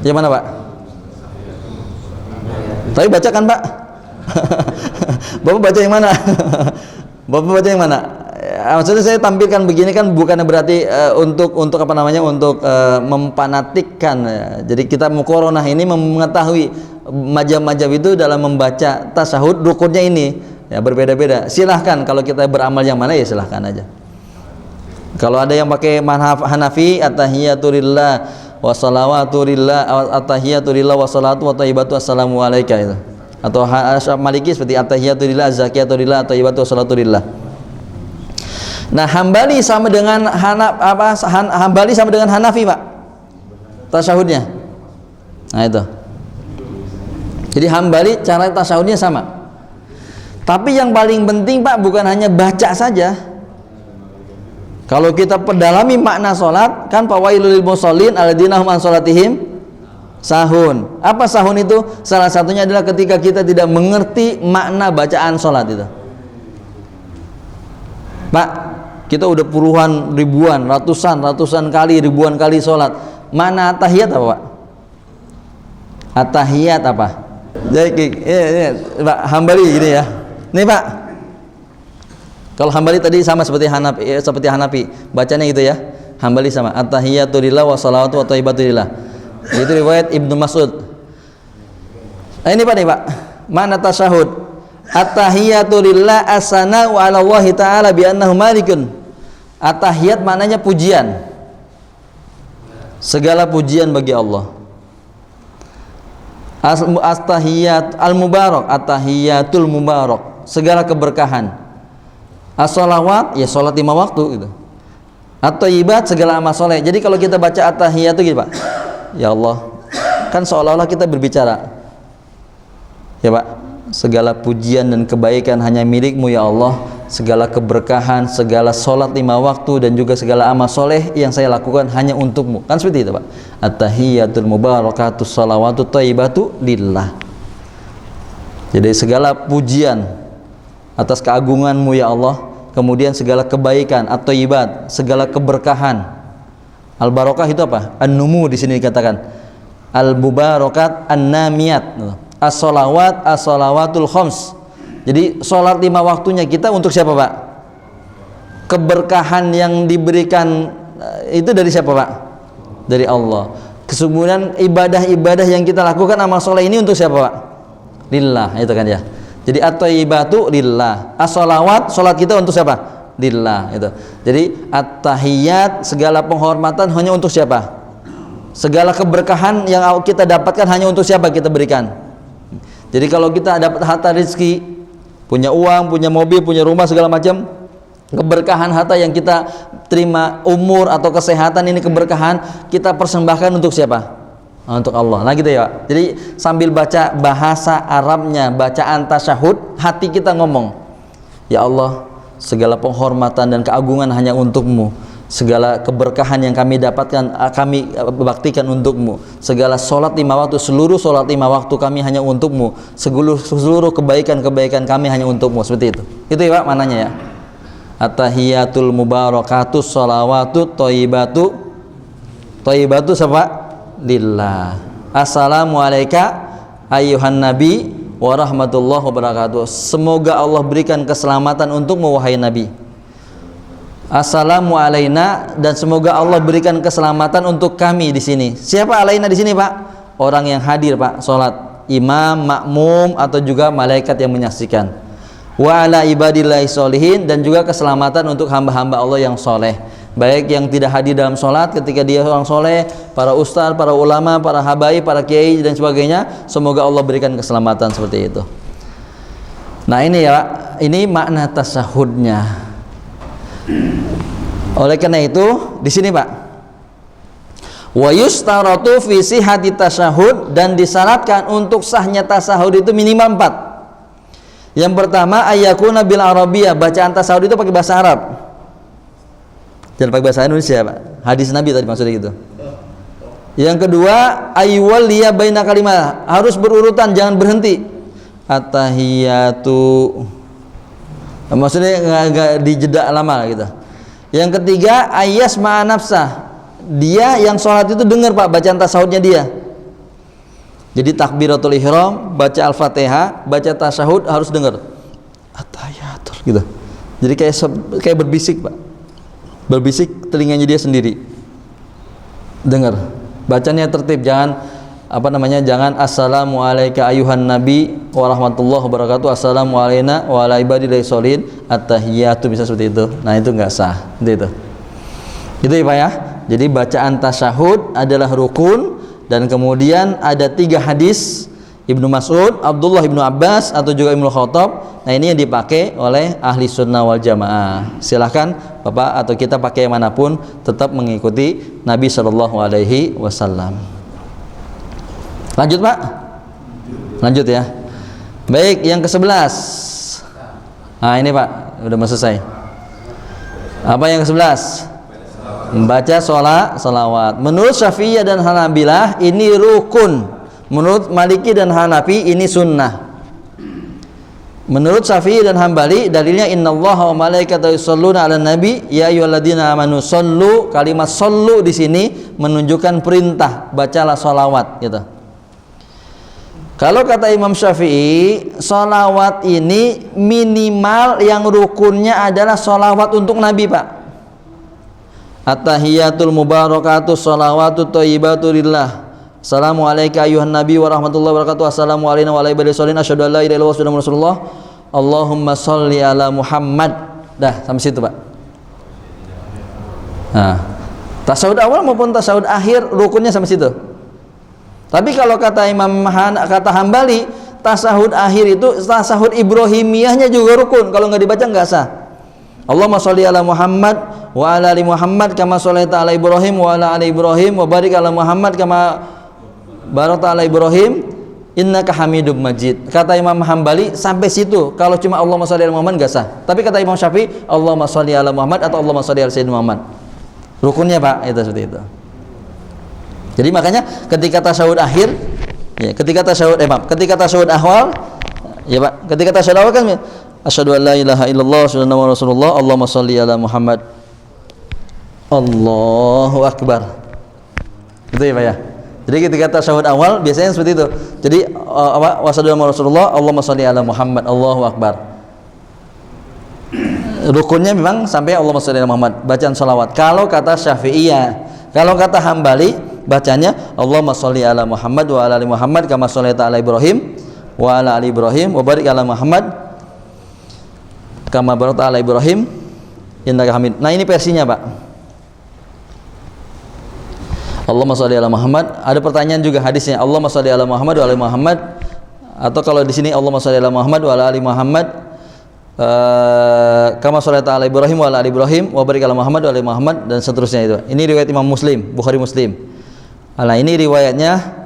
Speaker 1: Yang mana Pak? Tapi bacakan Pak. Bapak baca yang mana? Bapak baca yang mana? Maksudnya saya tampilkan begini kan bukan berarti untuk apa namanya, untuk mempanatikkan. Jadi kita muqaranah ini mengetahui majab-majab itu dalam membaca tasyahud rukunnya ini ya berbeda-beda. Silahkan kalau kita beramal yang mana ya silahkan aja. Kalau ada yang pakai manhaj Hanafi at-tahiyatu lillah wa shalawatu lillah, at-tahiyatu lillah wa shalatu wa thayyibatu assalamu alayka itu. Atau Maliki seperti at-tahiyatu lillah, az-zakiyatu lillah, at-thayyibatu wassalatu lillah. Nah, Hambali sama dengan Hambali sama dengan Hanafi Pak tasyahudnya. Nah itu. Jadi Hambali cara tasyahudnya sama. Tapi yang paling penting Pak bukan hanya baca saja. Kalau kita pedalami makna sholat, kan fawailul lil musallin alladzina hum an sholatihim sahun. Apa sahun itu? Salah satunya adalah ketika kita tidak mengerti makna bacaan sholat itu. Pak, kita udah puluhan, ribuan, ratusan kali, ribuan kali sholat. Mana tahiyat apa Pak? At-tahiyat apa? Jadi Pak Hambali gini ya. Nih Pak, kalau Hambali tadi sama seperti Hanafi, bacanya gitu ya. Hambali sama at-tahiyatu lillah wa shalawatu wa thayyibatu lillah. Itu riwayat Ibnu Mas'ud. Nah, ini Pak nih Pak, mana tasyahud? At-tahiyatu lillah as-sana'u 'ala Allah ta'ala bi annahu malikun. At-tahiyat maknanya pujian. Segala pujian bagi Allah. At-tahiyat al-mubarak, at-tahiyatul mubarak, segala keberkahan. As-shalawat ya salat 5 waktu gitu. At-thayyibat segala amal soleh. Jadi kalau kita baca at-tahiyat itu gitu Pak, ya Allah, kan seolah-olah kita berbicara, ya Pak, segala pujian dan kebaikan hanya milik-Mu ya Allah, segala keberkahan, segala sholat 5 waktu dan juga segala amal soleh yang saya lakukan hanya untuk-Mu. Kan seperti itu Pak. At-tahiyatul mubarakatus shalawatut thayyibatu lillah. Jadi segala pujian atas keagungan-Mu ya Allah, kemudian segala kebaikan atau thayyibat, segala keberkahan. Al-barakah itu apa? An-numu di sini dikatakan. Al-mubarakat an-namiyat. As-shalawat as-shalawatul khams. Jadi sholat 5 waktunya kita untuk siapa Pak? Keberkahan yang diberikan itu dari siapa Pak? Dari Allah. Kemudian ibadah-ibadah yang kita lakukan amal soleh ini untuk siapa Pak? Lillah, itu kan ya. Jadi at-thayyibatu lillah. As-shalawat, salat kita untuk siapa? Lillah, itu. Jadi at-tahiyat, segala penghormatan hanya untuk siapa? Segala keberkahan yang kita dapatkan hanya untuk siapa kita berikan? Jadi kalau kita dapat harta rezeki, punya uang, punya mobil, punya rumah segala macam, keberkahan harta yang kita terima, umur atau kesehatan ini keberkahan, kita persembahkan untuk siapa? Untuk Allah. Nah gitu ya. Jadi sambil baca bahasa Arabnya, bacaan tasyahud, hati kita ngomong, ya Allah, segala penghormatan dan keagungan hanya untuk-Mu, segala keberkahan yang kami dapatkan kami baktikan untuk-Mu, segala sholat 5 waktu, seluruh sholat 5 waktu kami hanya untuk-Mu, seluruh kebaikan-kebaikan kami hanya untuk-Mu. Seperti itu. Itu ya Pak mananya ya. At-tahiyatul mubarakatus shalawatut thayyibatu. Thayyibatu siapa? Lillah. Assalamualaikum ayyuhan nabi wa rahmatullahi wabarakatuh. Semoga Allah berikan keselamatan untukmu wahai nabi. Assalamu alaina, dan semoga Allah berikan keselamatan untuk kami di sini. Siapa alaina di sini Pak? Orang yang hadir Pak, salat, imam, makmum atau juga malaikat yang menyaksikan. Wa ala ibadillahi sholihin, dan juga keselamatan untuk hamba-hamba Allah yang soleh, baik yang tidak hadir dalam sholat ketika dia orang soleh, para ustaz, para ulama, para habaib, para kiai dan sebagainya. Semoga Allah berikan keselamatan seperti itu. Nah ini ya, ini makna tasyahudnya. Oleh karena itu di sini Pak, wa yustaratu fi sihhati tasyahud, dan disyaratkan untuk sahnya tasyahud itu minimal 4. Yang pertama ayyakuna bil arabiyah, bacaan tasyahud itu pakai bahasa Arab. Jangan pakai bahasa Indonesia Pak. Hadis Nabi tadi maksudnya gitu. Yang kedua ayyuwal liya baina kalimah, harus berurutan, jangan berhenti. At-tahiyatu, maksudnya enggak dijeda lama gitu. Yang ketiga ayyas ma'a nafsah, dia yang sholat itu dengar Pak bacaan tasyahudnya dia. Jadi takbiratul ihram, baca al-fatihah, baca tasyahud harus dengar at-tahiyatul gitu. Jadi kayak berbisik Pak, berbisik telinganya dia sendiri, dengar. Bacanya tertib, jangan jangan assalamu alayka ayuhan nabi wa rahmatullahi wabarakatuh, assalamu alayna wa ala ibadillahi sholihin, at-tahiyatu, bisa seperti itu. Nah itu nggak sah, itu ya Pak ya. Jadi bacaan tasyahud adalah rukun, dan kemudian ada 3 hadis Ibnu Mas'ud, Abdullah Ibnu Abbas atau juga Ibnu Khattab. Nah ini yang dipakai oleh ahli sunnah wal jamaah. Silahkan Bapak atau kita pakai yang manapun, tetap mengikuti Nabi Shallallahu Alaihi Wasallam. Lanjut Pak? Lanjut ya. Baik, yang ke-11. Nah ini Pak, udah mau selesai. Apa yang ke-11? Membaca sholawat. Menurut Syafi'iyah dan Hanabilah ini rukun. Menurut Maliki dan Hanafi ini sunnah. Menurut Syafi'i dan Hambali dalilnya innallaha wa malaikatahu yusholluna 'alan nabi ya ayyuhalladzina amanu shollu. Kalimat shollu di sini menunjukkan perintah, bacalah sholawat gitu. Kalau kata Imam Syafi'i, sholawat ini minimal yang rukunnya adalah sholawat untuk Nabi Pak. At-tahiyatul mubarakatus sholawatut thayyibatu lillah. Assalamu alayka ayuhan nabi wa rahmatullahi wabarakatuh. Assalamu alayna wa ala ibadillahi sholihin. Asyhadu an la ilaha illallah wa asyhadu anna Rasulullah. Allahumma sholli ala Muhammad. Dah sampai situ Pak. Nah, tasawuf awal maupun tasawuf akhir rukunnya sampai situ. Tapi kalau kata kata Hambali, tasawuf akhir itu tasawuf Ibrahimiyahnya juga rukun. Kalau nggak dibaca nggak sah. Allahumma sholli ala Muhammad wa ala ali Muhammad kama shallaita ala Ibrahim wa ala ali Ibrahim wa barik ala Muhammad kama barakta ala Ibrahim innaka Hamidum Majid. Kata Imam Hambali sampai situ. Kalau cuma Allahumma sholli ala Muhammad enggak sah. Tapi kata Imam Syafi'i Allahumma sholli ala Muhammad atau Allahumma sholli ala Sayyidina Muhammad. Rukunnya Pak, itu seperti itu. Jadi makanya ketika tasyahud akhir, ya, ketika tasyahud awal, ya Pak, ketika tasyahud awal kan asyhadu an la ilaha illallah asyhadu anna muhammadar rasulullah Allahumma sholli ala Muhammad. Allahu akbar. Gitu ya Pak ya. Jadi ketika tasyahud awal biasanya seperti itu. Jadi wasallallahu ala Rasulullah Allahumma sholli ala Muhammad. Allahu akbar. Rukunnya memang sampai Allahumma sholli ala Muhammad, bacaan salawat. Kalau kata Syafi'iyah, kalau kata Hambali bacanya Allahumma sholli ala Muhammad wa ala ali Muhammad kama shallaita ala Ibrahim wa ala ali Ibrahim wa barik ala Muhammad kama barakta ala Ibrahim innaka Hamid. Nah, ini versinya Pak. Allahumma sholli ala Muhammad. Ada pertanyaan juga hadisnya Allahumma sholli ala Muhammad wa ala ali Muhammad, atau kalau di sini Allahumma sholli ala Muhammad wa ala ali Muhammad kama shallaita ala Ibrahim wa ala ali Ibrahim wa barik ala Muhammad wa ala ali Muhammad, dan seterusnya itu. Ini riwayat Imam Muslim, Bukhari Muslim. Nah, ini riwayatnya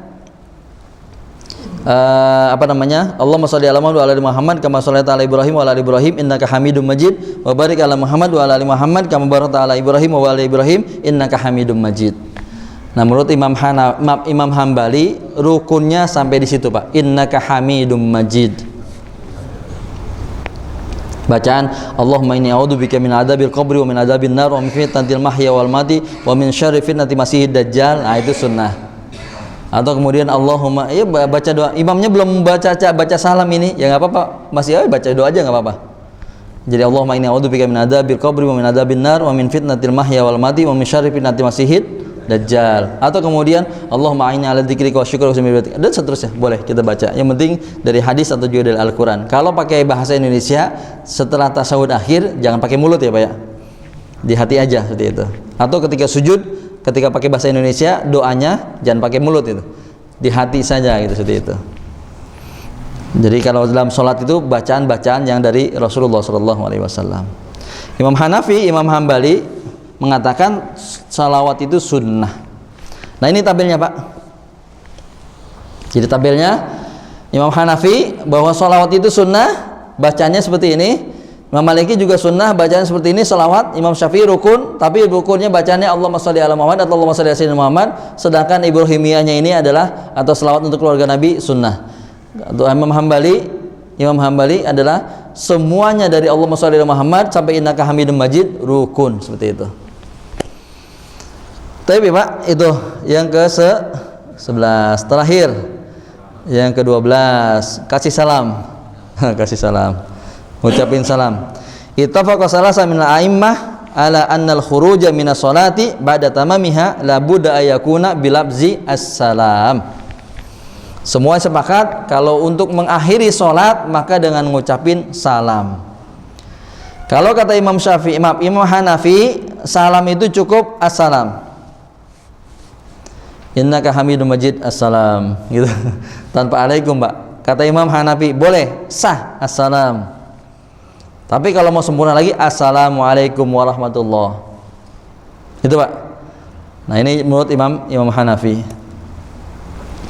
Speaker 1: Allahumma sholli ala Muhammad wa ala ali Muhammad kama shallaita ala Ibrahim wa ala ali Ibrahim innaka Hamidum Majid wa barik ala Muhammad wa ala ali Muhammad kama barakta ala Ibrahim wa ala ali Ibrahim innaka Hamidum Majid. Nah, menurut Imam Hambali rukunnya sampai di situ Pak, innaka Hamidum Majid. Bacaan Allahumma inni a'udzubika min adzabil qabri wa min adzabin nar wa min fitnatil mahya wal mati wa min syarri fitnati masiihid dajjal. Nah, itu sunnah. Atau kemudian Allahumma, ya baca doa. Imamnya belum baca salam ini, ya enggak apa-apa. Masih baca doa aja enggak apa-apa. Jadi Allahumma inni a'udzubika min adzabil qabri wa min adzabin nar wa min fitnatil mahya wal mati wa min syarri fitnati masiihid dajjal. Atau kemudian Allahumma a'inni 'ala dzikrika wa syukrika wa husni ibadatik. Dan seterusnya boleh kita baca. Yang penting dari hadis atau juga dari Al-Qur'an. Kalau pakai bahasa Indonesia setelah tasyahud akhir jangan pakai mulut ya Pak ya. Di hati aja seperti itu. Atau ketika sujud, ketika pakai bahasa Indonesia doanya jangan pakai mulut itu. Di hati saja gitu, seperti itu. Jadi kalau dalam sholat itu bacaan-bacaan yang dari Rasulullah SAW. Imam Hanafi, Imam Hambali mengatakan salawat itu sunnah. Nah, ini tabelnya Pak. Jadi tabelnya Imam Hanafi bahwa salawat itu sunnah, bacanya seperti ini. Imam Maliki juga sunnah, bacaan seperti ini salawat. Imam Syafi'i rukun, tapi rukunnya bacanya Allahumma sholli ala Muhammad atau Allahumma sholli ala Sayyidina Muhammad. Sedangkan Ibrahimiyahnya ini adalah atau salawat untuk keluarga Nabi sunnah. Untuk Imam Hambali adalah semuanya dari Allahumma sholli ala Muhammad sampai innaka Hamidum Majid rukun, seperti itu. Tapi Pak, itu yang ke-11 terakhir. Yang ke-12 kasih salam. Kasih salam. Ucapin salam. Ittafaqa salasa min al-a'immah ala annal khuruja minas salati ba'da tamamiha la budda ayakuna bilabzi assalam. Semua sepakat kalau untuk mengakhiri salat maka dengan mengucapin salam. Kalau kata Imam Syafi'i, Imam Hanafi, salam itu cukup assalam. Innaka Hamidum Majid assalam gitu. Tanpa alaikum, Pak. Kata Imam Hanafi boleh sah assalam. Tapi kalau mau sempurna lagi assalamualaikum warahmatullah. Itu Pak. Nah, ini menurut Imam Hanafi.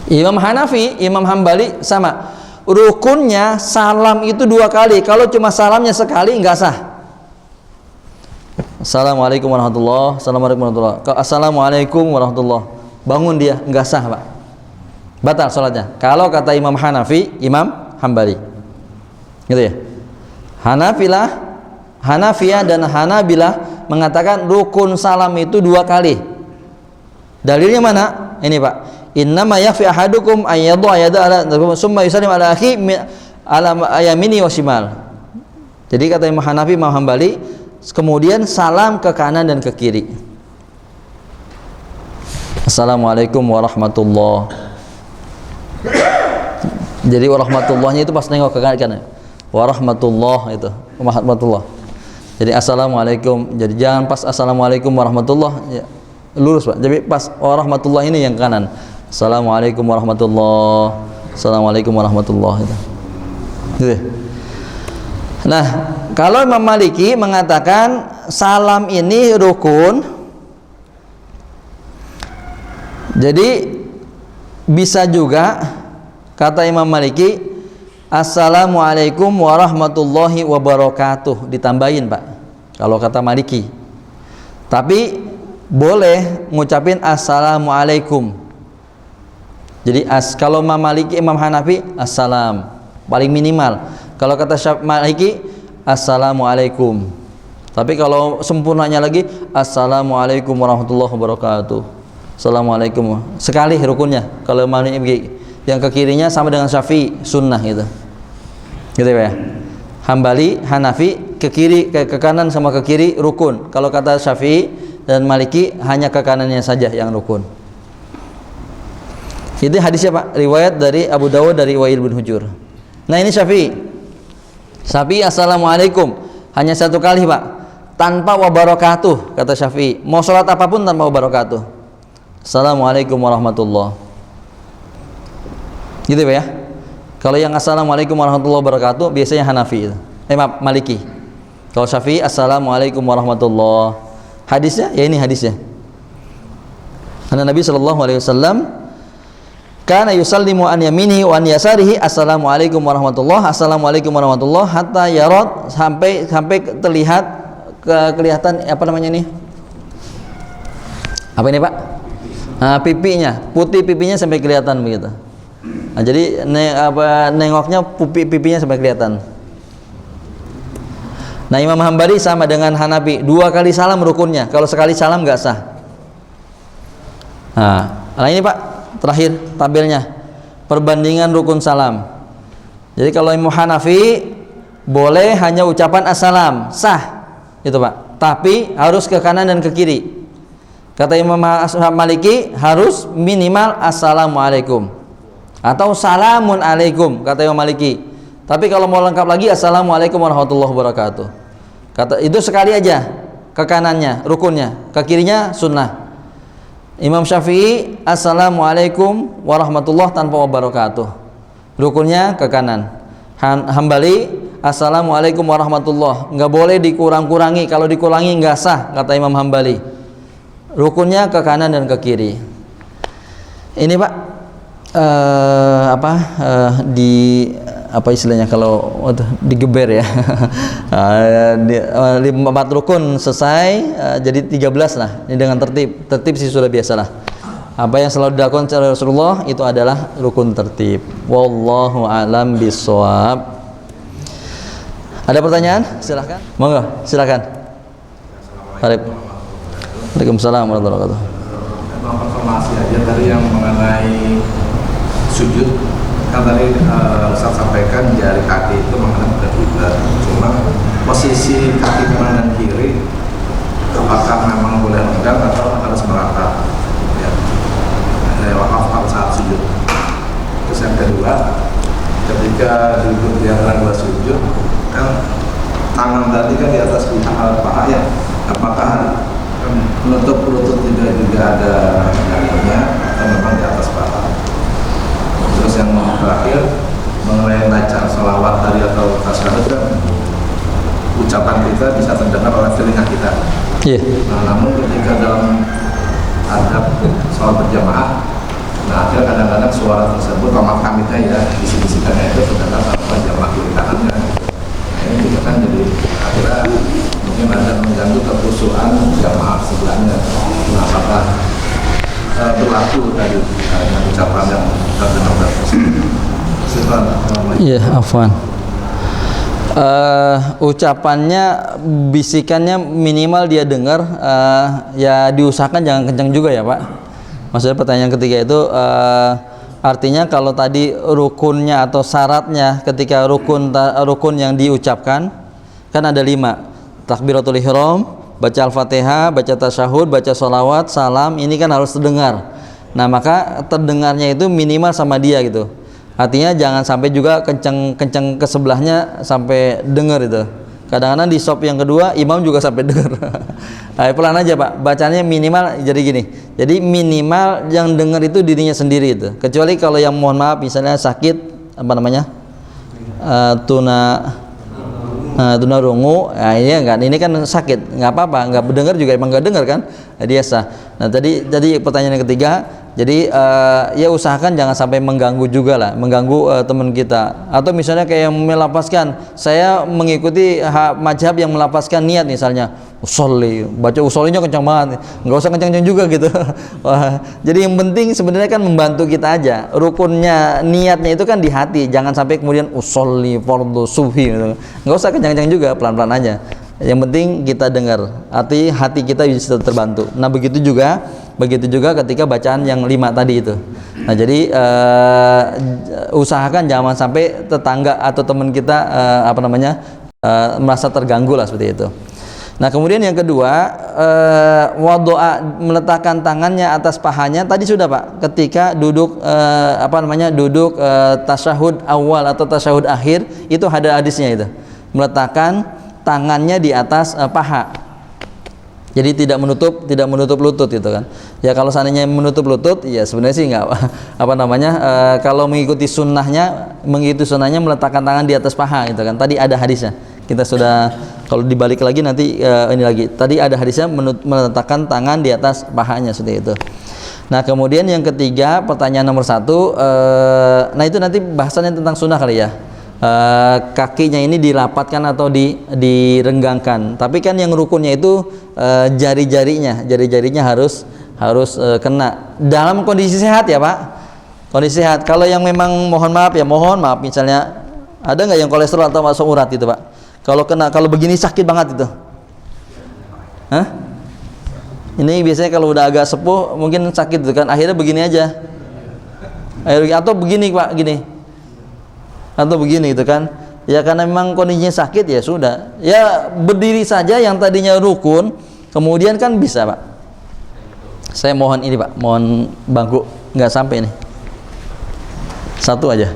Speaker 1: Imam Hambali sama. Rukunnya salam itu 2 kali. Kalau cuma salamnya sekali enggak sah. Assalamualaikum warahmatullah. Assalamualaikum warahmatullah. Bangun dia enggak sah, Pak. Batal salatnya. Kalau kata Imam Hanafi, Imam Hambali. Gitu ya. Hanafiyah dan Hanabilah mengatakan rukun salam itu 2 kali. Dalilnya mana? Ini Pak. Innama yakfi ahadukum ayyadhu ayada ala summa yusallim ala akhi ala yamini wa shimal. Jadi kata Imam Hanafi, Imam Hambali, kemudian salam ke kanan dan ke kiri. Assalamualaikum warahmatullahi. Jadi warahmatullahnya itu pas nengok ke kanan. Warahmatullah itu warahmatullah. Jadi assalamualaikum. Jadi jangan pas assalamualaikum warahmatullah ya, lurus Pak. Jadi pas warahmatullah ini yang kanan. Assalamualaikum warahmatullah. Assalamualaikum warahmatullah itu. Gitu. Nah, kalau Imam Maliki mengatakan salam ini rukun, jadi bisa juga kata Imam Maliki, Assalamualaikum warahmatullahi wabarakatuh, ditambahin Pak kalau kata Maliki. Tapi boleh ngucapin Assalamualaikum. Jadi kalau Imam Maliki, Imam Hanafi Assalam paling minimal. Kalau kata Maliki Assalamualaikum. Tapi kalau sempurnanya lagi Assalamualaikum warahmatullahi wabarakatuh. Assalamualaikum. Sekali rukunnya. Kalau Maliki yang ke kirinya sama dengan Syafi'i sunnah gitu. Gitu ya. Hambali, Hanafi ke kiri, ke kanan sama ke kiri rukun. Kalau kata Syafi'i dan Maliki hanya ke kanannya saja yang rukun. Itu hadisnya Pak, riwayat dari Abu Dawud dari Wa'il bin Hujur. Nah ini Syafi'i. Syafi'i Assalamualaikum hanya satu kali Pak, tanpa wabarakatuh kata Syafi'i. Mau sholat apapun tanpa wabarakatuh. Assalamualaikum warahmatullahi. Gitu Pak ya. Kalau yang Assalamualaikum warahmatullahi wabarakatuh biasanya Hanafi. Maaf, Maliki. Kalau Syafi'i Assalamualaikum warahmatullahi. Hadisnya ya ini hadisnya. Karena Nabi SAW kana yusallimu an yaminihi wa an yasarihi assalamualaikum warahmatullahi, assalamualaikum warahmatullahi, hatta yarad, sampai terlihat kelihatan apa namanya ini? Apa ini Pak? Nah, pipinya, putih pipinya sampai kelihatan begitu. Nah, jadi nengoknya pipinya sampai kelihatan. Nah, Imam Hambali sama dengan Hanafi, 2 kali salam rukunnya. Kalau sekali salam nggak sah. Nah ini Pak, terakhir tabelnya perbandingan rukun salam. Jadi kalau Imam Hanafi boleh hanya ucapan assalam, sah itu Pak, tapi harus ke kanan dan ke kiri. Kata Imam Maliki harus minimal assalamualaikum atau salamun alaikum kata Imam Maliki. Tapi kalau mau lengkap lagi assalamualaikum warahmatullahi wabarakatuh. Kata itu sekali aja ke kanannya rukunnya, ke kirinya sunnah. Imam Syafi'i assalamualaikum warahmatullahi tanpa wabarakatuh, rukunnya ke kanan. Hambali assalamualaikum warahmatullahi, nggak boleh dikurang-kurangi, kalau dikurangi nggak sah kata Imam Hambali, rukunnya ke kanan dan ke kiri. Ini Pak apa istilahnya kalau digeber ya. 4 rukun selesai, jadi 13 lah. Ini dengan tertib sih sudah biasa lah. Apa yang selalu dilakukan oleh Rasulullah itu adalah rukun tertib. Wallahu a'lam bishawab. Ada pertanyaan? Silahkan. Monggo, silakan. Waalaikumsalam warahmatullahi wabarakatuh.
Speaker 2: Konfirmasi aja tadi yang mengenai sujud. Kan tadi Ustaz sampaikan jari kaki itu menghadap ke kiblat. Cuma posisi kaki kanan dan kiri apakah memang boleh renggang atau harus merata? Ya. Wakaf saat sujud. Terus yang kedua, ketika duduk di antara 2 sujud, kan tangan tadi kan di atas paha ya. Apakah menutup lutut juga ada jarinya atau memang di atas paha? Terus yang terakhir mengenai baca sholawat tadi atau tasyahud kan ucapan kita bisa terdengar oleh telinga kita.
Speaker 1: Yeah.
Speaker 2: Nah, namun ketika dalam adab sholat berjamaah, nah akhirnya kadang-kadang suara tersebut tomat kamitnya ya bisikannya itu terdengar sama jamaah kiri kanannya. Nah, ini juga kan jadi akhirnya mungkin ada mengganggu kekhusyuan jamaah sebelahnya. Nah, apakah berlaku tadi dengan ucapan yang terdengar tersebut?
Speaker 1: Iya, afwan. Ucapannya, bisikannya minimal dia dengar, ya diusahakan jangan kencang juga ya Pak. Maksudnya pertanyaan ketiga itu artinya kalau tadi rukunnya atau syaratnya ketika rukun yang diucapkan kan ada 5, takbiratul ihram, baca Al-Fatihah, baca tasyahud, baca sholawat, salam, ini kan harus terdengar. Nah maka terdengarnya itu minimal sama dia gitu. Artinya jangan sampai juga kenceng ke sebelahnya sampai dengar itu. Kadang-kadang di shop yang kedua imam juga sampai dengar. Nah, pelan aja Pak, bacanya minimal jadi gini. Jadi minimal yang dengar itu dirinya sendiri itu. Kecuali kalau yang mohon maaf misalnya sakit apa namanya? tunarungu, nah, ini kan sakit, nggak apa-apa, nggak mendengar juga emang nggak dengar kan, dia sah. Nah tadi pertanyaan yang ketiga, jadi ya usahakan jangan sampai mengganggu juga lah, mengganggu teman kita. Atau misalnya kayak yang melapaskan, saya mengikuti mazhab yang melapaskan niat misalnya, usolli, baca usollinya kencang banget, nggak usah kencang-kencang juga gitu. Wah, jadi yang penting sebenarnya kan membantu kita aja. Rukunnya niatnya itu kan di hati, jangan sampai kemudian usolli fardhu subhi gitu. Nggak usah kencang-kencang juga, pelan-pelan aja. Yang penting kita dengar, hati kita bisa terbantu. Nah begitu juga ketika bacaan yang 5 tadi itu. Nah jadi usahakan jangan sampai tetangga atau teman kita merasa terganggu lah seperti itu. Nah kemudian yang kedua, wadu'a, meletakkan tangannya atas pahanya. Tadi sudah Pak, ketika duduk duduk tasyahud awal atau tasyahud akhir, itu ada hadisnya itu, meletakkan tangannya di atas paha. Jadi tidak menutup lutut gitu kan. Ya kalau seandainya menutup lutut, ya sebenarnya sih nggak kalau mengikuti sunnahnya meletakkan tangan di atas paha gitu kan. Tadi ada hadisnya. Kita sudah, kalau dibalik lagi nanti ini lagi. Tadi ada hadisnya meletakkan tangan di atas pahanya seperti itu. Nah kemudian yang ketiga, pertanyaan nomor 1, nah itu nanti bahasannya tentang sunnah kali ya. Kakinya ini dirapatkan atau direnggangkan. Tapi kan yang rukunnya itu jari-jarinya harus kena dalam kondisi sehat ya Pak. Kondisi sehat. Kalau yang memang mohon maaf misalnya ada nggak yang kolesterol atau masuk urat itu Pak? Kalau begini sakit banget itu. Hah? Ini biasanya kalau udah agak sepuh mungkin sakit itu kan. Akhirnya begini aja. Atau begini Pak, gini. Atau begini gitu kan, ya karena memang kondisinya sakit ya sudah, ya berdiri saja yang tadinya rukun, kemudian kan bisa Pak. Saya mohon ini Pak, mohon bangku nggak sampai ini, 1 aja.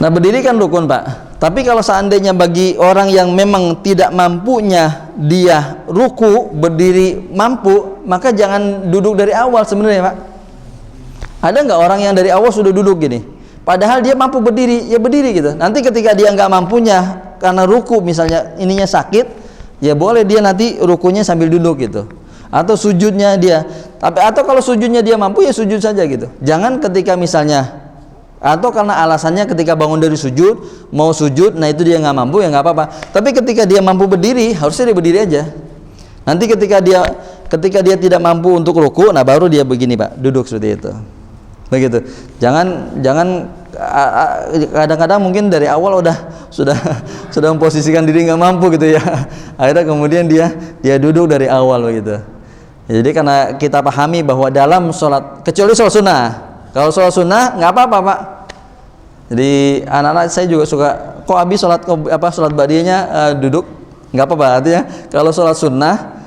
Speaker 1: Nah berdiri kan rukun Pak, tapi kalau seandainya bagi orang yang memang tidak mampunya dia ruku berdiri mampu, maka jangan duduk dari awal sebenarnya Pak. Ada nggak orang yang dari awal sudah duduk gini? Padahal dia mampu berdiri, ya berdiri gitu. Nanti ketika dia nggak mampunya karena ruku misalnya ininya sakit, ya boleh dia nanti rukunya sambil duduk gitu. Atau sujudnya dia, atau kalau sujudnya dia mampu ya sujud saja gitu. Jangan ketika misalnya, atau karena alasannya ketika bangun dari sujud, mau sujud, nah itu dia nggak mampu ya nggak apa-apa. Tapi ketika dia mampu berdiri, harusnya dia berdiri aja. Nanti ketika dia tidak mampu untuk ruku, nah baru dia begini Pak, duduk seperti itu. Begitu. Jangan kadang-kadang mungkin dari awal sudah memposisikan diri nggak mampu gitu ya. Akhirnya kemudian dia duduk dari awal begitu. Jadi karena kita pahami bahwa dalam sholat, kecuali sholat sunnah, kalau sholat sunnah nggak apa-apa Pak. Jadi anak-anak saya juga suka, kok habis sholat ba'diyahnya duduk, nggak apa-apa. Artinya kalau sholat sunnah,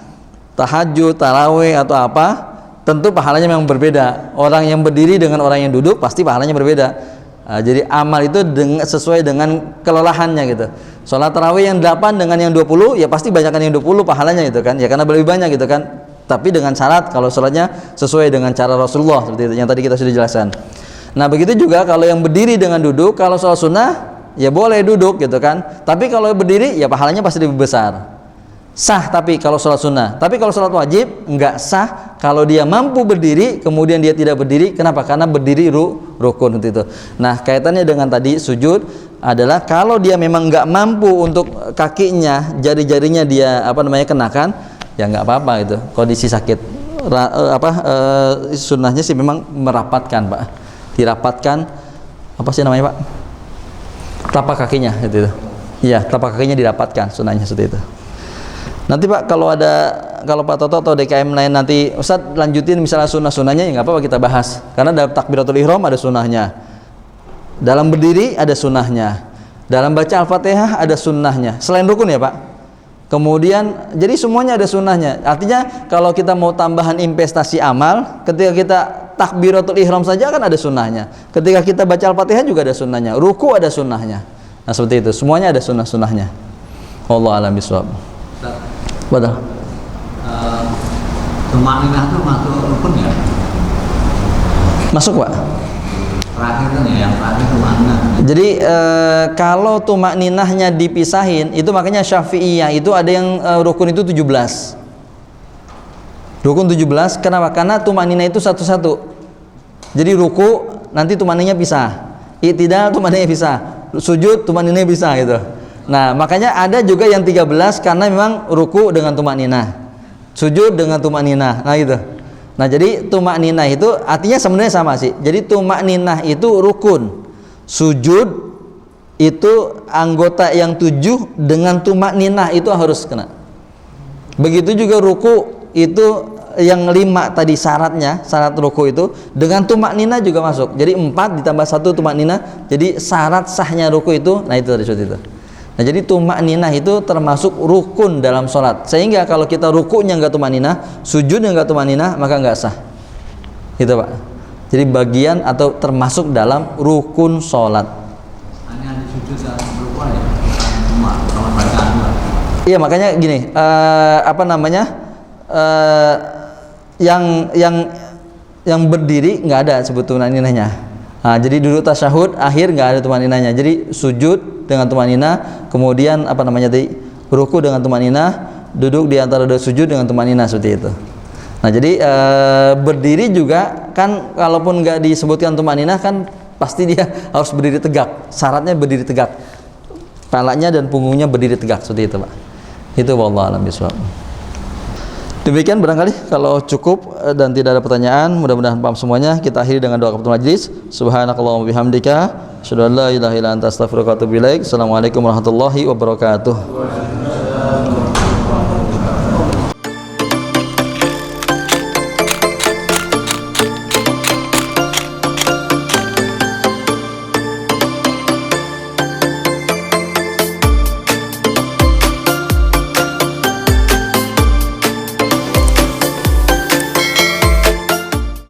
Speaker 1: tahajud, tarawih atau apa, tentu pahalanya memang berbeda. Orang yang berdiri dengan orang yang duduk pasti pahalanya berbeda. Jadi amal itu sesuai dengan kelelahannya gitu. Sholat tarawih yang 8 dengan yang 20 ya pasti banyakkan yang 20 pahalanya gitu kan. Ya karena lebih banyak gitu kan. Tapi dengan syarat kalau sholatnya sesuai dengan cara Rasulullah seperti itu yang tadi kita sudah jelaskan. Nah begitu juga kalau yang berdiri dengan duduk, kalau sholat sunnah ya boleh duduk gitu kan. Tapi kalau berdiri ya pahalanya pasti lebih besar. Sah tapi kalau sholat sunnah. Tapi kalau sholat wajib enggak sah kalau dia mampu berdiri kemudian dia tidak berdiri. Kenapa? Karena berdiri rukun itu. Nah kaitannya dengan tadi sujud adalah kalau dia memang enggak mampu untuk kakinya, jari-jarinya dia kenakan, ya enggak apa-apa itu. Kondisi sakit. Sunnahnya sih memang merapatkan Pak. Dirapatkan apa sih namanya Pak? Telapak kakinya itu. Iya, telapak kakinya dirapatkan sunnahnya seperti itu. Nanti Pak kalau Pak Toto atau DKM lain nanti Ustadz lanjutin misalnya sunnah-sunnahnya ya nggak apa-apa kita bahas, karena dalam takbiratul ihram ada sunnahnya, dalam berdiri ada sunnahnya, dalam baca Al-Fatihah ada sunnahnya, selain rukun ya Pak. Kemudian jadi semuanya ada sunnahnya. Artinya kalau kita mau tambahan investasi amal, ketika kita takbiratul ihram saja kan ada sunnahnya, ketika kita baca Al-Fatihah juga ada sunnahnya, ruku ada sunnahnya. Nah seperti itu, semuanya ada sunnah-sunnahnya. Wallahu a'lam bishawab. Betul.
Speaker 3: Tumaninah itu masuk rukun ya?
Speaker 1: Masuk Pak.
Speaker 3: terakhir kan ya, yang terakhir itu makna.
Speaker 1: Jadi kalau tumak ninahnya dipisahin, itu makanya Syafi'iyah itu ada yang rukun itu 17. Rukun 17, kenapa? Karena tumak ninah itu satu-satu. Jadi ruku nanti tumak ninahnya pisah, i'tidal tumak ninahnya pisah, sujud tumak ninahnya pisah gitu. Nah, makanya ada juga yang 13 karena memang ruku dengan tumak ninah, sujud dengan tumak ninah. Nah gitu. Nah, jadi tumak ninah itu artinya sebenarnya sama sih. Jadi tumak ninah itu rukun. Sujud itu anggota yang 7 dengan tumak ninah itu harus kena. Begitu juga ruku itu yang 5 tadi syaratnya, syarat ruku itu dengan tumak ninah juga masuk. Jadi 4 ditambah 1 tumak ninah. Jadi syarat sahnya ruku itu, nah itu tadi itu. Nah, jadi tumak ninah itu termasuk rukun dalam sholat. Sehingga kalau kita rukunya nggak tumak ninah, sujudnya nggak tumak ninah, maka nggak sah. Gitu Pak. Jadi bagian atau termasuk dalam rukun sholat.
Speaker 3: Hanya di sujud dan ruku aja, bukan cuma kalau bacaan dua.
Speaker 1: Iya, makanya gini, apa namanya, yang berdiri nggak ada sebut tumak ninahnya. Nah, jadi duduk tasyahud akhir nggak ada tumak ninahnya. Jadi sujud dengan tumak ninah, kemudian apa namanya tadi, ruku dengan tumak ninah, duduk di antara dua sujud dengan tumak ninah, seperti itu. Nah, jadi berdiri juga kan, kalaupun nggak disebutkan tumak ninah kan pasti dia harus berdiri tegak. Syaratnya berdiri tegak, kepalanya dan punggungnya berdiri tegak, seperti itu Pak. Itu wallahu a'lam bishawab. Demikian barangkali, kalau cukup dan tidak ada pertanyaan, mudah-mudahan paham semuanya. Kita akhiri dengan doa kafatul majlis. Subhanakallahumma bihamdika, asyhadu an la ilaha illa anta astaghfiruka wa atubu ilaik. Assalamualaikum warahmatullahi wabarakatuh.